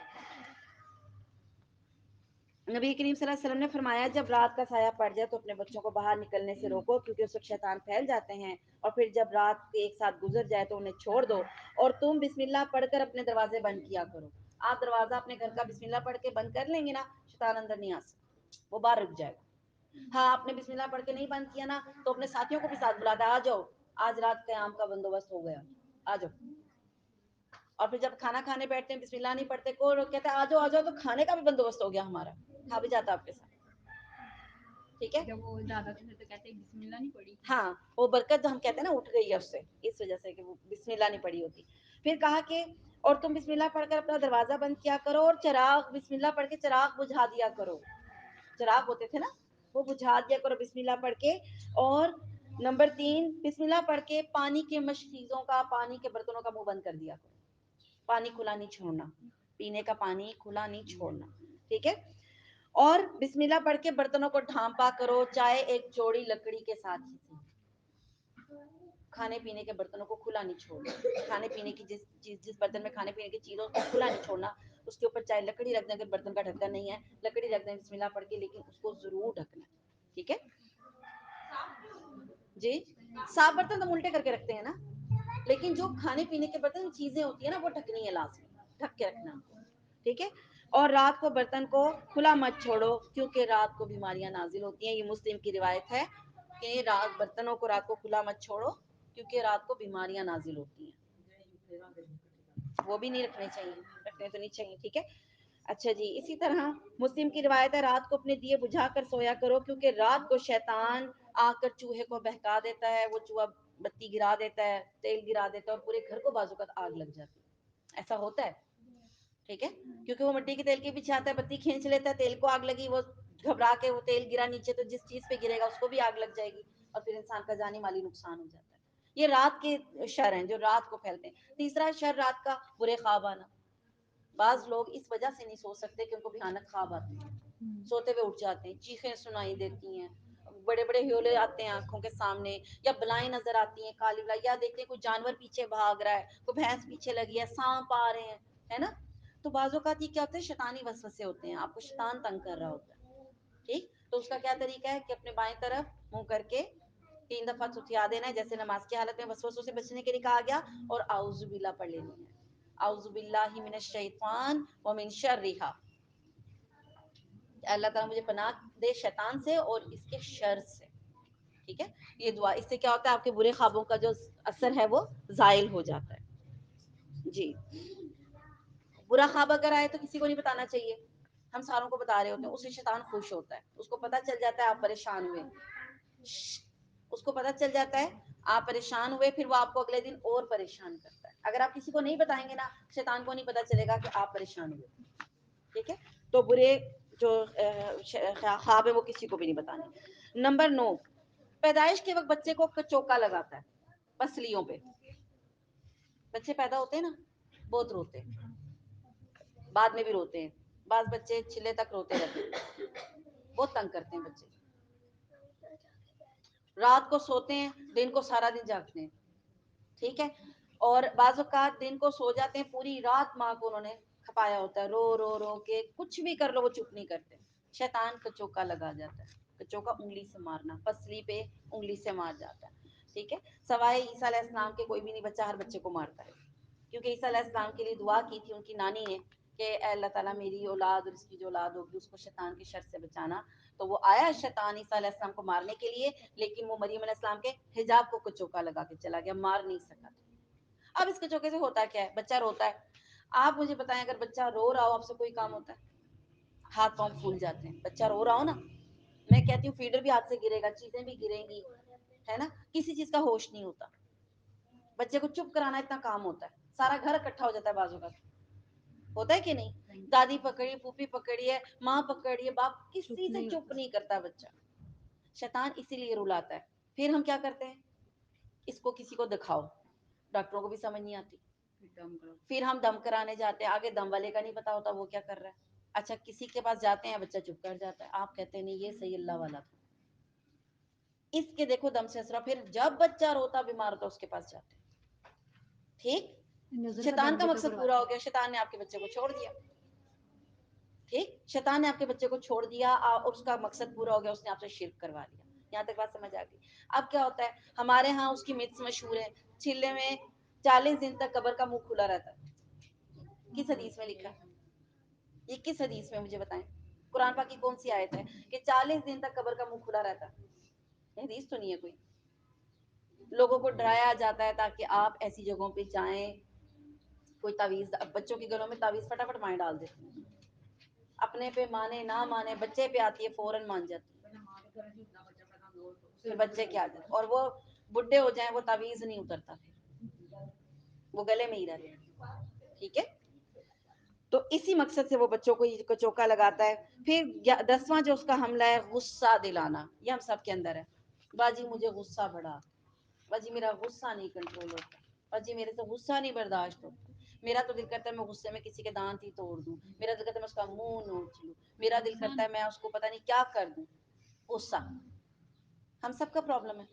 نبی کریم صلی اللہ علیہ وسلم نے فرمایا جب رات کا سایہ پڑ جائے تو اپنے بچوں کو باہر نکلنے سے روکو، کیونکہ اس وقت شیطان پھیل جاتے ہیں. اور پھر جب رات کے ایک ساتھ گزر جائے تو انہیں چھوڑ دو، اور تم بسم اللہ پڑھ کر اپنے دروازے بند کیا کرو. آپ دروازہ اپنے گھر کا بسم اللہ پڑھ کے بند کر لیں گے نا، شیطان اندر نہیں آ سکتا، وہ باہر رک جائے گا. ہاں، آپ نے بسم اللہ پڑھ کے نہیں بند کیا نا، تو اپنے ساتھیوں کو بھی ساتھ بلاتا، آ جاؤ آج رات قیام کا بندوبست ہو گیا، آ جاؤ. اور پھر جب کھانا کھانے بیٹھتے ہیں بسم اللہ نہیں پڑھتے، کوئی لوگ کہتے ہیں آ جاؤ آ جاؤ، تو کھانے کا بھی بندوبست ہو گیا ہمارا، کھا بھی جاتا آپ کے ساتھ. ٹھیک ہے. جب وہ زیادہ تھے تو کہتے ہیں بسم اللہ نہیں پڑی. ہاں وہ برکت جو ہم کہتے ہیں نا اٹھ گئی ہے اس سے، اس وجہ سے کہ وہ بسم اللہ نہیں پڑی ہوتی. پھر کہا کہ اور تم بسم اللہ پڑھ کر اپنا دروازہ بند کیا کرو اور چراغ بسم اللہ پڑھ کے چراغ بجھا دیا کرو. چراغ ہوتے تھے نا وہ بجھا دیا کرو بسم اللہ پڑھ کے. اور نمبر 3 بسم اللہ پڑھ کے پانی کے مشکیزوں کا، پانی کے برتنوں کا منہ بند کر دیا کرو. پانی کھلا نہیں چھوڑنا، پینے کا پانی کھلا نہیں چھوڑنا. ٹھیک ہے. اور بسم اللہ پڑھ کے برتنوں کو ڈھانپا کرو، چاہے ایک چوڑی لکڑی کے ساتھ ہی سے. کھانے پینے کے برتنوں کو کھلا نہیں چھوڑنا. کھانے پینے کی جس برتن میں کھانے پینے کی چیزوں کو کھلا نہیں چھوڑنا. اس کے اوپر چاہے لکڑی رکھ دیں، اگر برتن کا ڈھکن نہیں ہے لکڑی رکھ دیں بسم اللہ پڑھ کے، لیکن اس کو ضرور ڈھکنا. ٹھیک ہے جی. صاف برتن تو الٹے کر کے رکھتے ہیں نا، لیکن جو کھانے پینے کے برتن چیزیں ہوتی ہیں نا وہ ڈھکنی ہے، لازمی ڈھک کے رکھنا. ٹھیک ہے. اور رات کو برتن کو کھلا مت چھوڑو کیونکہ رات کو بیماریاں نازل ہوتی ہیں. یہ مسلم کی روایت ہے کہ برتنوں کو رات کو کھلا مت چھوڑو کیونکہ رات کو بیماریاں نازل ہوتی ہیں. وہ بھی نہیں رکھنے چاہیے، رکھنے تو نہیں چاہیے. ٹھیک ہے. اچھا جی. اسی طرح مسلم کی روایت ہے رات کو اپنے دیے بجھا کر سویا کرو کیونکہ رات کو شیطان آ کر چوہے کو بہکا دیتا ہے. وہ چوہا بتی گرا دیتا ہے، تیل گرا دیتا ہے اور پورے گھر کو بعض اوقات آگ لگ جاتی ہے. ایسا ہوتا ہے. ٹھیک ہے. کیونکہ وہ مٹی کے تیل کے پیچھے آتا ہے، بتی کھینچ لیتا ہے، تیل کو آگ لگی، وہ گھبرا کے وہ تیل گرا نیچے تو جس چیز پہ گرے گا اس کو بھی آگ لگ جائے گی اور پھر انسان کا جانی مالی نقصان ہو جاتا ہے. یہ رات کے شر ہیں جو رات کو پھیلتے ہیں. تیسرا شر رات کا برے خواب آنا. بعض لوگ اس وجہ سے نہیں سو سکتے کہ ان کو بھیانک خواب آتے ہیں، سوتے ہوئے اٹھ جاتے ہیں، چیخیں سنائی دیتی ہیں، بڑے بڑے ہیولے آتے ہیں آنکھوں کے سامنے، یا بلائیں نظر آتی ہیں کالی بلائی، یا دیکھتے ہیں کوئی جانور پیچھے بھاگ رہا ہے، کوئی بھینس پیچھے لگی ہے، سانپ آ رہے ہیں، ہے نا. تو بعض اوقات یہ کیا ہوتے ہیں شیطانی وسوسے ہوتے ہیں، آپ کو شیطان تنگ کر رہا ہوتا ہے. ٹھیک. تو اس کا کیا طریقہ ہے کہ اپنے بائیں طرف منہ کر کے 3 دفعہ سوتیا دینا ہے جیسے نماز کی حالت میں وسوسوں سے بچنے کے لیے کہا گیا، اور اعوذ باللہ پڑھ لینی ہے. اعوذ باللہ من الشیطان ومن شرہا. اللہ تعالیٰ مجھے پناہ دے شیطان سے اور اس کے شر سے. ٹھیک ہے. یہ دعا اس سے کیا ہوتا ہے آپ کے برے خوابوں کا جو اثر ہے وہ زائل ہو جاتا ہے. جی. برا خواب اگر آئے تو کسی کو نہیں بتانا چاہیے، ہم ساروں کو بتا رہے ہوتے ہیں، اس سے شیطان خوش ہوتا ہے. اس کو پتا چل جاتا ہے آپ پریشان ہوئے، اس کو پتا چل جاتا ہے آپ پریشان ہوئے، پھر وہ آپ کو اگلے دن اور پریشان کرتا ہے. اگر آپ کسی کو نہیں بتائیں گے نا شیطان کو نہیں پتا چلے گا کہ آپ پریشان ہوئے. ٹھیک ہے. تو برے جو خواب ہے وہ کسی کو بھی نہیں بتانے. نمبر 9 پیدائش کے وقت بچے کو چوکا لگاتا ہے پسلیوں پہ. بچے پیدا ہوتے ہیں نا بہت روتے ہیں، بعد میں بھی روتے ہیں. بعض بچے چلے تک روتے رہتے ہیں، بہت تنگ کرتے ہیں بچے. رات کو سوتے ہیں، دن کو سارا دن جاگتے ہیں. ٹھیک ہے. اور بعض اوقات دن کو سو جاتے ہیں، پوری رات ماں کو انہوں نے کھپایا ہوتا ہے، رو رو رو کے کچھ بھی کر لو وہ چپ نہیں کرتے. شیطان کچوکا لگا جاتا ہے. کچوکا انگلی سے مارنا، پسلی پہ انگلی سے مار جاتا ہے. ٹھیک ہے. سوائے عیسیٰ علیہ السلام کے کوئی بھی نہیں بچہ ہر بچے کو مارتا ہے، کیونکہ عیسیٰ علیہ السلام کے لیے دعا کی تھی ان کی نانی نے کہ اے اللہ تعالیٰ میری اولاد اور اس کی جو اولاد ہوگی اس کو شیطان کی شر سے بچانا. تو وہ آیا شیطان عیسیٰ علیہ السلام کو مارنے کے لیے، لیکن وہ مریم علیہ السلام کے حجاب کو کچوکا لگا کے چلا گیا، مار نہیں سکا. اب اس کچوکے سے ہوتا کیا ہے؟ بچہ روتا ہے. آپ مجھے بتائیں اگر بچہ رو رہا ہو آپ سے کوئی کام ہوتا ہے؟ ہاتھ پاؤں پھول جاتے ہیں. بچہ رو رہا ہو نا، میں کہتی ہوں فیڈر بھی ہاتھ سے گرے گا، چیزیں بھی گریں گی، ہے نا. کسی چیز کا ہوش نہیں ہوتا. بچے کو چپ کرانا اتنا کام ہوتا ہے، سارا گھر اکٹھا ہو جاتا ہے بعض اوقات. ہوتا ہے کہ نہیں؟ دادی پکڑی، پھوپھی پکڑی ہے، ماں پکڑی ہے، باپ، کسی سے چپ نہیں کرتا بچہ. شیطان اسی لیے رلاتا ہے. پھر ہم کیا کرتے ہیں؟ اس کو کسی کو دکھاؤ، ڈاکٹروں کو بھی سمجھ نہیں آتی، پھر ہم دم کرانے جاتے ہیں. آگے دم والے کا نہیں پتا ہوتا وہ کیا کر رہا ہے. اچھا کسی کے پاس جاتے ہیں بچہ چپ کر جاتا ہے، آپ کہتے ہیں نہیں یہ صحیح اللہ والا تھا، اس کے دیکھو دم سے اسرا. پھر جب بچہ روتا بیمار ہوتا اس کے پاس جاتے ہیں. ٹھیک. شیطان کا مقصد پورا ہو گیا، شیطان نے آپ کے بچے کو چھوڑ دیا. ٹھیک. شیطان نے آپ کے بچے کو چھوڑ دیا اور اس کا مقصد پورا ہو گیا، اس نے آپ سے شرک کروا لیا. یہاں تک بات سمجھ آ گئی؟ اب کیا ہوتا ہے ہمارے ہاں اس کی متس مشہور ہے، چلے میں 40 دن تک قبر کا منہ کھلا رہتا ہے. کس حدیث میں لکھا ہے؟ یہ کس حدیث میں مجھے بتائیں؟ قرآن پاک کی کون سی آیت ہے کہ 40 دن تک قبر کا منہ کھلا رہتا ہے؟ یہ حدیث تو نہیں ہے کوئی. لوگوں کو ڈرایا جاتا ہے تاکہ آپ ایسی جگہوں پہ جائیں. کوئی تعویذ بچوں کے گھروں میں تعویذ فٹافٹ مائیں ڈال دیتے ہیں، اپنے پہ مانے نہ مانے بچے پہ آتی ہے فوراً مان جاتی ہے. پھر بچے کیا کریں، اور وہ بڈھے ہو جائیں وہ تعویذ نہیں اترتا، پھر وہ گلے میں ہی رہتا ہے، ٹھیک ہے؟ تو اسی مقصد سے وہ بچوں کو یہ کچوکا لگاتا ہے۔ پھر 10واں جو اس کا حملہ ہے، غصہ دلانا، یہ ہم سب کے اندر ہے۔ باجی مجھے غصہ بڑا، باجی میرا غصہ نہیں کنٹرول ہوتا، باجی میرے سے غصہ نہیں برداشت ہوتا، میرا تو دل کرتا ہے میں غصے میں کسی کے دانت ہی توڑ دوں، میرا دل کرتا ہے میں اس کا منہ نوچ لوں، میرا دل کرتا ہے میں اس کو پتہ نہیں کیا کر دوں۔ غصہ ہم سب کا پرابلم ہے،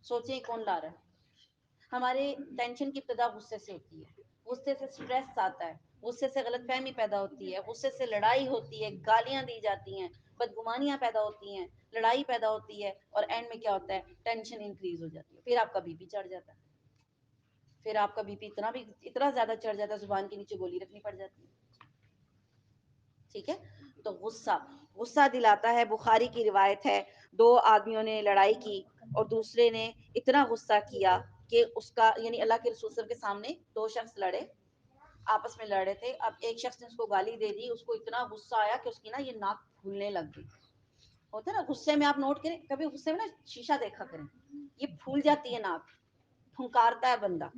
سوچیں کون لا رہا ہے؟ ہمارے ٹینشن کی ابتدا غصے سے ہوتی ہے، غصے سے سٹریس آتا ہے، غصے سے غلط فہمی پیدا ہوتی ہے، غصے سے لڑائی ہوتی ہے، گالیاں دی جاتی ہیں، بدگمانیاں پیدا ہوتی ہیں، لڑائی پیدا ہوتی ہے، اور اینڈ میں کیا ہوتا ہے؟ ٹینشن انکریز ہو جاتی ہے، پھر آپ کا بی پی چڑھ جاتا ہے، پھر آپ کا بی پی اتنا زیادہ چڑھ جاتا ہے زبان کے نیچے گولی رکھنی پڑ جاتی ہے، ٹھیک ہے؟ تو غصہ دلاتا ہے۔ بخاری کی روایت ہے، دو آدمیوں نے لڑائی کی اور دوسرے نے اتنا غصہ کیا کہ اس کا، یعنی اللہ کے رسول صلی اللہ علیہ وسلم کے سامنے دو شخص لڑے، آپس میں لڑ رہے تھے، اب ایک شخص نے اس کو گالی دے دی، اس کو اتنا غصہ آیا کہ اس کی نا یہ ناک پھولنے لگ گئی، ہوتا ہے نا غصے میں، آپ نوٹ کریں کبھی غصے میں نا شیشہ دیکھا کریں، یہ پھول جاتی ہے ناک، پھنکارتا ہے بندہ،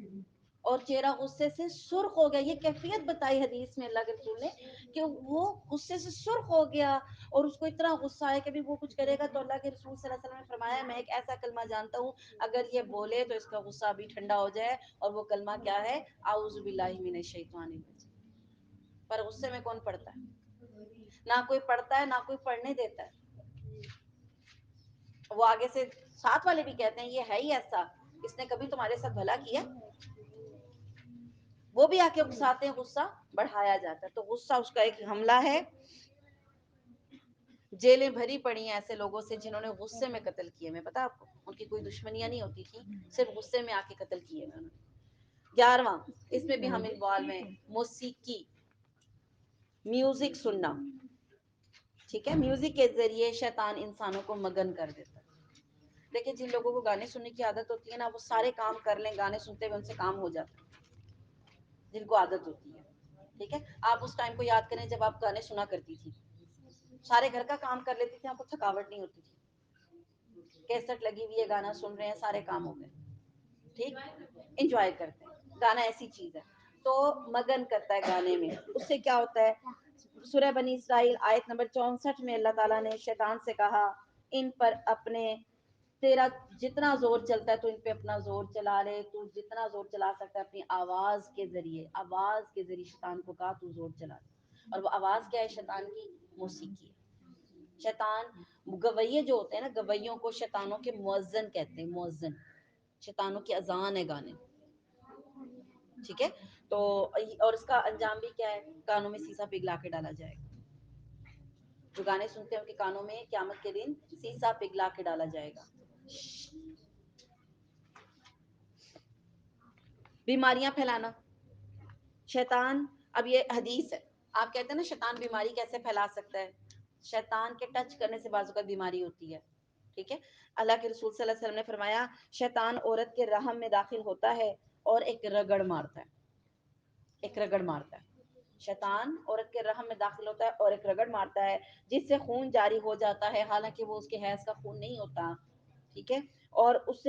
اور چہرہ غصے سے سرخ ہو گیا۔ یہ کیفیت بتائی حدیث میں اللہ کے رسول نے کہ وہ غصے سے سرخ ہو گیا اور اس کو اتنا غصہ آیا کہ بھی وہ کچھ کرے گا تو اللہ کے رسول صلی اللہ علیہ وسلم نے فرمایا میں ایک ایسا کلمہ جانتا ہوں اگر یہ بولے تو اس کا غصہ بھی ٹھنڈا ہو جائے، اور وہ کلمہ کیا ہے؟ اعوذ باللہ من الشیطان الرجیم۔ پر غصے میں کون پڑھتا ہے؟ نہ کوئی پڑھتا ہے، نہ کوئی پڑھنے دیتا ہے۔ وہ آگے سے ساتھ والے بھی کہتے ہیں یہ ہے ہی ایسا، اس نے کبھی تمہارے ساتھ بھلا کیا؟ وہ بھی آ کے اکساتے ہیں، غصہ بڑھایا جاتا ہے۔ تو غصہ اس کا ایک حملہ ہے۔ جیلیں بھری پڑی ہیں ایسے لوگوں سے جنہوں نے غصے میں قتل کیے، میں پتا آپ کو، ان کی کوئی دشمنیاں نہیں ہوتی تھی، صرف غصے میں آ کے قتل کیے انہوں نے۔ 11واں، اس میں بھی ہم انوالو ہیں، موسیقی، میوزک سننا، ٹھیک ہے؟ میوزک کے ذریعے شیطان انسانوں کو مگن کر دیتا ہے۔ دیکھیں جن لوگوں کو گانے سننے کی عادت ہوتی ہے نا، وہ سارے کام کر لیں گانے سنتے ہوئے، ان سے کام ہو جاتا ہے، جن کو عادت ہوتی ہے، ٹھیک ہے؟ آپ اس ٹائم کو یاد کریں جب آپ گانے سنا کرتی تھی، سارے گھر کا کام کر لیتی تھی، آپ کو تھکاوٹ نہیں ہوتی تھی، کیسٹ لگی ہوئی ہے، گانا سن رہے ہیں، سارے کام ہو گئے، ٹھیک؟ انجوائے کرتے ہیں، گانا ایسی چیز ہے تو مگن کرتا ہے گانے میں۔ اس سے کیا ہوتا ہے؟ سورہ بنی اسرائیل آیت نمبر 64 میں اللہ تعالیٰ نے شیطان سے کہا ان پر اپنے، تیرا جتنا زور چلتا ہے تو ان پہ اپنا زور چلا لے، تو جتنا زور چلا سکتا ہے اپنی آواز کے ذریعے، آواز کے ذریعے شیطان کو کہا تو زور چلا لے۔ اور وہ آواز کیا ہے شیطان کی؟ موسیقی ہے۔ شیطان گویے جو ہوتے ہیں نا، گویوں کو شیطانوں کے مؤذن کہتے ہیں، مؤذن، شیطانوں کی اذان ہے گانے، ٹھیک ہے؟ تو اور اس کا انجام بھی کیا ہے؟ کانوں میں سیسا پگھلا کے ڈالا جائے گا۔ جو گانے سنتے ہیں ان کے کانوں میں قیامت کے دن سیسا پگھلا کے ڈالا جائے گا۔ بیماریاں پھیلانا، شیطان، اب یہ حدیث ہے، آپ کہتے ہیں نا شیطان بیماری کیسے پھیلا سکتا ہے؟ شیطان کے ٹچ کرنے سے بعض اوقات بیماری ہوتی ہے، ٹھیک ہے؟ اللہ کے رسول صلی اللہ علیہ وسلم نے فرمایا شیطان عورت کے رحم میں داخل ہوتا ہے اور ایک رگڑ مارتا ہے، ایک رگڑ مارتا ہے۔ شیطان عورت کے رحم میں داخل ہوتا ہے اور ایک رگڑ مارتا ہے جس سے خون جاری ہو جاتا ہے، حالانکہ وہ اس کے حیض کا خون نہیں ہوتا، ٹھیک ہے؟ اور اس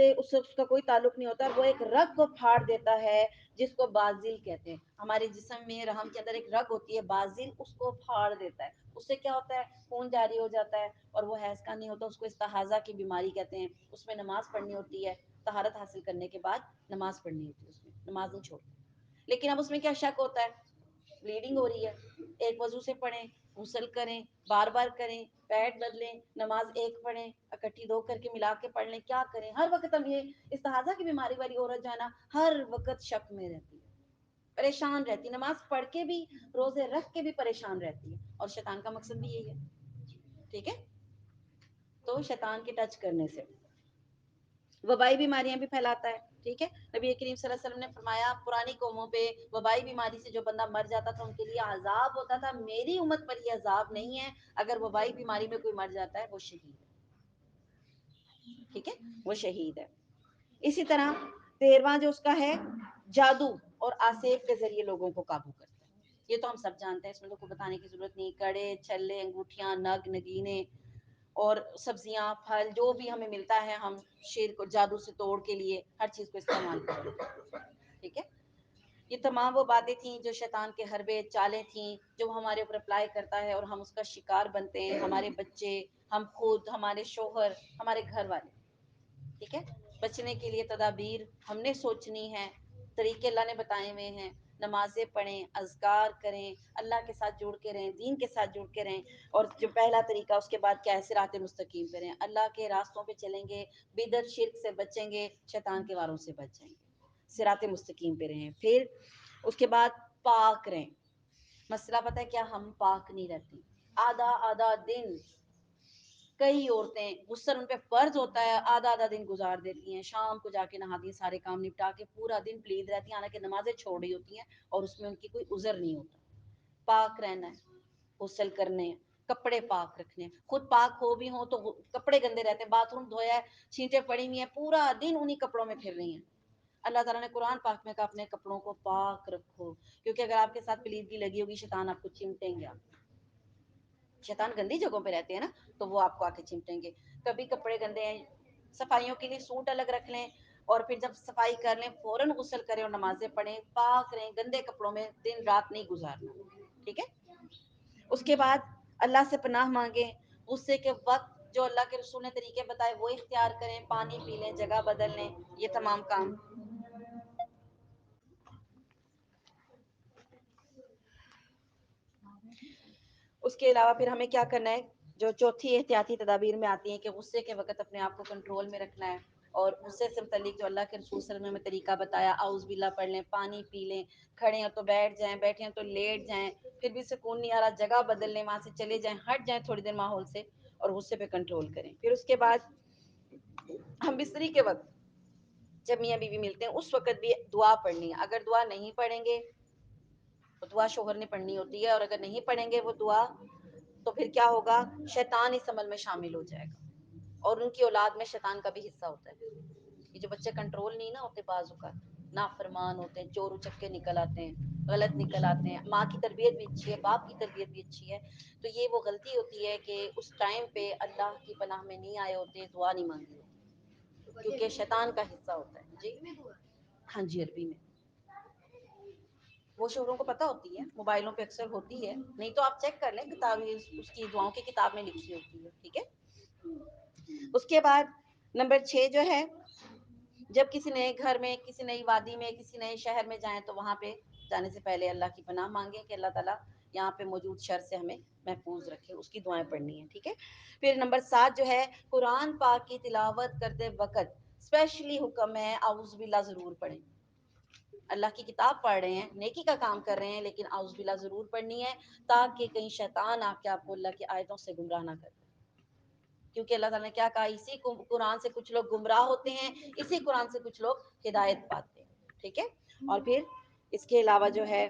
کا کوئی تعلق نہیں ہوتا، وہ ایک رگ کو پھاڑ دیتا ہے جس کو بازل کہتے ہیں۔ ہمارے جسم میں رحم کے اندر ایک رگ ہوتی ہے بازل، اس کو پھاڑ دیتا ہے، اس سے کیا ہوتا ہے؟ خون جاری ہو جاتا ہے اور وہ حیض کا نہیں ہوتا، اس کو استحاضہ کی بیماری کہتے ہیں۔ اس میں نماز پڑھنی ہوتی ہے، طہارت حاصل کرنے کے بعد نماز پڑھنی ہوتی ہے، اس میں نماز نہیں چھوڑتے۔ لیکن اب اس میں کیا شک ہوتا ہے؟ بلیڈنگ ہو رہی ہے، ایک وضو سے پڑھیں، غسل کریں، بار بار کریں، پیڈ بدلیں، نماز ایک پڑھیں، اکٹھی دو کر کے ملا کے پڑھ لیں، کیا کریں؟ ہر وقت اب یہ استحاضہ کی بیماری والی عورت جو ہے نا، ہر وقت شک میں رہتی ہے، پریشان رہتی، نماز پڑھ کے بھی، روزے رکھ کے بھی پریشان رہتی ہے، اور شیطان کا مقصد بھی یہی ہے، ٹھیک ہے؟ تو شیطان کے ٹچ کرنے سے وبائی بیماریاں بھی پھیلاتا ہے، ٹھیک ہے؟ نبی کریم صلی اللہ علیہ وسلم نے فرمایا پرانی قوموں پہ وبائی بیماری سے جو بندہ مر جاتا تھا ان کے لیے عذاب ہوتا تھا، میری امت پر یہ عذاب نہیں ہے، اگر وبائی بیماری میں کوئی مر جاتا ہے وہ شہید ہے، ٹھیک ہے؟ وہ شہید ہے۔ اسی طرح 13واں جو اس کا ہے، جادو اور آسیب کے ذریعے لوگوں کو قابو کرتا ہے، یہ تو ہم سب جانتے ہیں، اس میں تو کوئی بتانے کی ضرورت نہیں، کڑے، چھلے، انگوٹھیاں، نگ، نگینے، اور سبزیاں پھل جو بھی ہمیں ملتا ہے ہم شیر کو جادو سے توڑ کے لیے ہر چیز کو استعمال کریں. ٹھیک ہے. یہ تمام وہ باتیں تھیں جو شیطان کے حربے چالیں تھیں جو وہ ہمارے اوپر اپلائی کرتا ہے اور ہم اس کا شکار بنتے ہیں, ہمارے بچے, ہم خود, ہمارے شوہر, ہمارے گھر والے. ٹھیک ہے. بچنے کے لیے تدابیر ہم نے سوچنی ہے, طریقے اللہ نے بتائے ہوئے ہیں. نمازیں پڑھیں, اذکار کریں, اللہ کے ساتھ جڑ کے رہیں, دین کے ساتھ جڑ کے رہیں. اور جو پہلا طریقہ اس کے بعد کیا ہے, صراط مستقیم پہ رہیں, اللہ کے راستوں پہ چلیں گے, بدعت شرک سے بچیں گے, شیطان کے واروں سے بچ جائیں گے, صراط مستقیم پہ رہیں. پھر اس کے بعد پاک رہیں. مسئلہ پتہ ہے کیا, ہم پاک نہیں رہتی. آدھا آدھا دن کئی عورتیں غسل ان پہ فرض ہوتا ہے, آدھا آدھا دن گزار دیتی ہیں, شام کو جا کے نہاتی ہیں, سارے کام نپٹا کے پورا دن پلید رہتی ہیں, حالانکہ نمازیں چھوڑ رہی ہوتی ہیں اور اس میں ان کی کوئی عذر نہیں ہوتا. پاک رہنا ہے, غسل کرنے ہیں, کپڑے پاک رکھنے ہیں. خود پاک ہو بھی ہوں تو کپڑے گندے رہتے ہیں, باتھ روم دھویا ہے, چھینٹیں پڑی ہوئی ہیں, پورا دن انہی کپڑوں میں پھر رہی ہیں. اللہ تعالیٰ نے قرآن پاک میں کہا اپنے کپڑوں کو پاک رکھو, کیونکہ اگر آپ کے ساتھ پلیدگی لگی ہوگی شیطان آپ کو چمٹیں گے. شیطان گندی جگہوں پہ رہتے ہیں نا, تو وہ آپ کو آ کے چمٹیں گے. کبھی کپڑے گندے ہیں, صفائیوں کے لیے سوٹ الگ رکھ لیں, اور پھر جب صفائی کر لیں فوراً غسل کریں اور نمازیں پڑھیں, پاک رہیں, گندے کپڑوں میں دن رات نہیں گزارنا. ٹھیک ہے. اس کے بعد اللہ سے پناہ مانگیں, غصے کے وقت جو اللہ کے رسول نے طریقے بتائے وہ اختیار کریں, پانی پی لیں, جگہ بدل لیں, یہ تمام کام. اس کے علاوہ پھر ہمیں کیا کرنا ہے, جو چوتھی احتیاطی تدابیر میں آتی ہیں کہ غصے کے وقت اپنے آپ کو کنٹرول میں رکھنا ہے, اور غصے سے متعلق جو اللہ کے رسول صلی اللہ علیہ وسلم نے طریقہ بتایا, اعوذ باللہ پڑھ لیں, پانی پی لیں, کھڑے ہیں تو بیٹھ جائیں, بیٹھے ہیں تو لیٹ جائیں, پھر بھی سکون نہیں آ رہا, جگہ بدل لیں, وہاں سے چلے جائیں, ہٹ جائیں تھوڑی دیر ماحول سے, اور غصے پہ کنٹرول کریں. پھر اس کے بعد ہم بستری کے وقت جب میاں بیوی ملتے ہیں اس وقت بھی دعا پڑھنی ہے. اگر دعا نہیں پڑھیں گے تو دعا شوہر نے پڑھنی ہوتی ہے, اور اگر نہیں پڑھیں گے وہ دعا تو پھر کیا ہوگا, شیطان اس عمل میں شامل ہو جائے گا, اور ان کی اولاد میں شیطان کا بھی حصہ ہوتا ہے. یہ جو بچے کنٹرول نہیں نہ ہوتے, بعض اوقات نافرمان ہوتے ہیں, چور اچکے نکل آتے ہیں, غلط نکل آتے ہیں, ماں کی تربیت بھی اچھی ہے, باپ کی تربیت بھی اچھی ہے, تو یہ وہ غلطی ہوتی ہے کہ اس ٹائم پہ اللہ کی پناہ میں نہیں آئے ہوتے, دعا نہیں مانگی ہوتی, کیونکہ شیطان کا حصہ ہوتا ہے. جی ہاں جی, عربی میں وہ شعوروں کو پتہ ہوتی ہے, موبائلوں پہ اکثر ہوتی ہے, نہیں تو آپ چیک کر لیں کتاب, اس کی دعاؤں کی کتاب میں لکھی ہوتی ہے. ٹھیک ہے. اس کے بعد نمبر 6 جو ہے, جب کسی نئے گھر میں, کسی نئی وادی میں, کسی نئے شہر میں جائیں تو وہاں پہ جانے سے پہلے اللہ کی پناہ مانگیں کہ اللہ تعالیٰ یہاں پہ موجود شر سے ہمیں محفوظ رکھے, اس کی دعائیں پڑھنی ہیں. ٹھیک ہے. پھر نمبر 7 جو ہے, قرآن پاک کی تلاوت کرتے وقت اسپیشلی حکم ہے اعوذ باللہ ضرور پڑھیں. اللہ کی کتاب پڑھ رہے ہیں, نیکی کا کام کر رہے ہیں, لیکن اعوذ باللہ ضرور پڑھنی ہے, تاکہ کہیں شیطان آ کے آپ کو اللہ کی آیتوں سے گمراہ نہ کر. کیونکہ اللہ تعالیٰ نے کیا کہا, اسی قرآن سے کچھ لوگ گمراہ ہوتے ہیں, اسی قرآن سے کچھ لوگ ہدایت پاتے ہیں. ٹھیک ہے. اور پھر اس کے علاوہ جو ہے,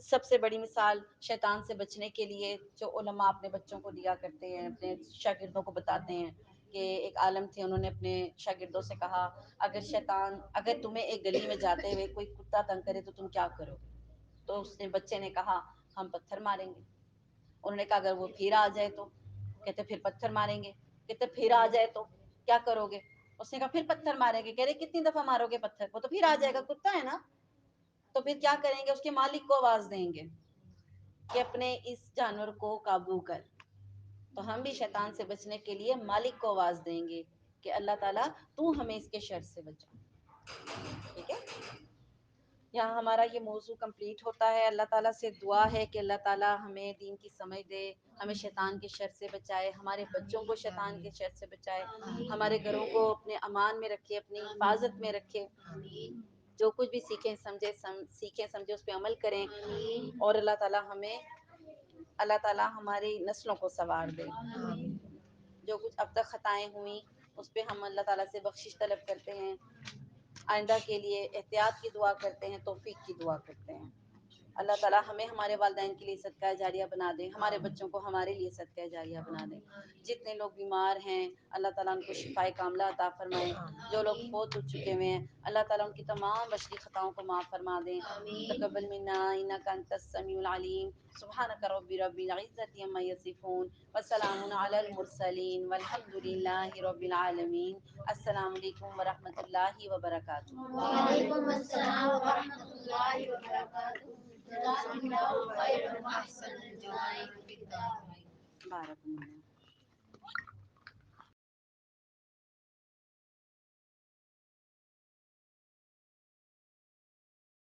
سب سے بڑی مثال شیطان سے بچنے کے لیے جو علماء اپنے بچوں کو دیا کرتے ہیں, اپنے شاگردوں کو بتاتے ہیں, کہ ایک عالم تھے, انہوں نے اپنے شاگردوں سے کہا اگر تمہیں ایک گلی میں جاتے ہوئے کوئی کتا تنگ کرے تو تم کیا کرو گے؟ تو اس نے بچے نے کہا ہم پتھر ماریں گے. انہوں نے کہا اگر وہ پھر آ جائے تو؟ کہتے پھر پتھر ماریں گے. کہتے پھر آ جائے تو کیا کرو گے؟ اس نے کہا پھر پتھر ماریں گے. کہہ رہے کتنی دفعہ مارو گے پتھر؟ وہ تو پھر آ جائے گا, کتا ہے نا. تو پھر کیا کریں گے, اس کے مالک کو آواز دیں گے کہ اپنے اس جانور کو قابو کر. تو ہم بھی شیطان سے بچنے کے لیے مالک کو آواز دیں گے کہ اللہ تعالیٰ تو ہمیں اس کے شر سے بچا. ٹھیک ہے. یہاں ہمارا یہ موضوع کمپلیٹ ہوتا ہے. اللہ تعالیٰ سے دعا ہے کہ اللہ تعالیٰ ہمیں دین کی سمجھ دے, ہمیں شیطان کے شر سے بچائے, ہمارے بچوں کو شیطان کے شر سے بچائے, ہمارے گھروں کو اپنے امان میں رکھے, اپنی حفاظت میں رکھے. جو کچھ بھی سیکھیں سمجھے اس پہ عمل کریں, اور اللہ تعالیٰ ہماری نسلوں کو سنوار دے. جو کچھ اب تک خطائیں ہوئیں اس پہ ہم اللہ تعالیٰ سے بخشش طلب کرتے ہیں, آئندہ کے لیے احتیاط کی دعا کرتے ہیں, توفیق کی دعا کرتے ہیں. اللہ تعالیٰ ہمیں ہمارے والدین کے لیے صدقہ جاریہ بنا دیں، ہمارے بچوں کو ہمارے لیے صدقہ جاریہ بنا دیں۔ جتنے لوگ بیمار ہیں اللہ تعالیٰ ان کو شفائے کاملہ عطا فرمائیں، جو لوگ فوت ہو چکے ہوئے ہیں اللہ تعالیٰ ان کی تمام بشری خطاؤں کو معاف فرما دیں۔ تقبل منا انک انت السمیع العلیم، سبحانک رب العزۃ عما یصفون، وسلام علی المرسلین والحمد للہ رب العالمین۔ السلام علیکم ورحمۃ اللہ وبرکاتہ۔ وعلیکم السلام ورحمۃ اللہ وبرکاتہ۔ جزاک اللہ خیرا واحسن الجزاء فی الدارین۔ بارک اللہ۔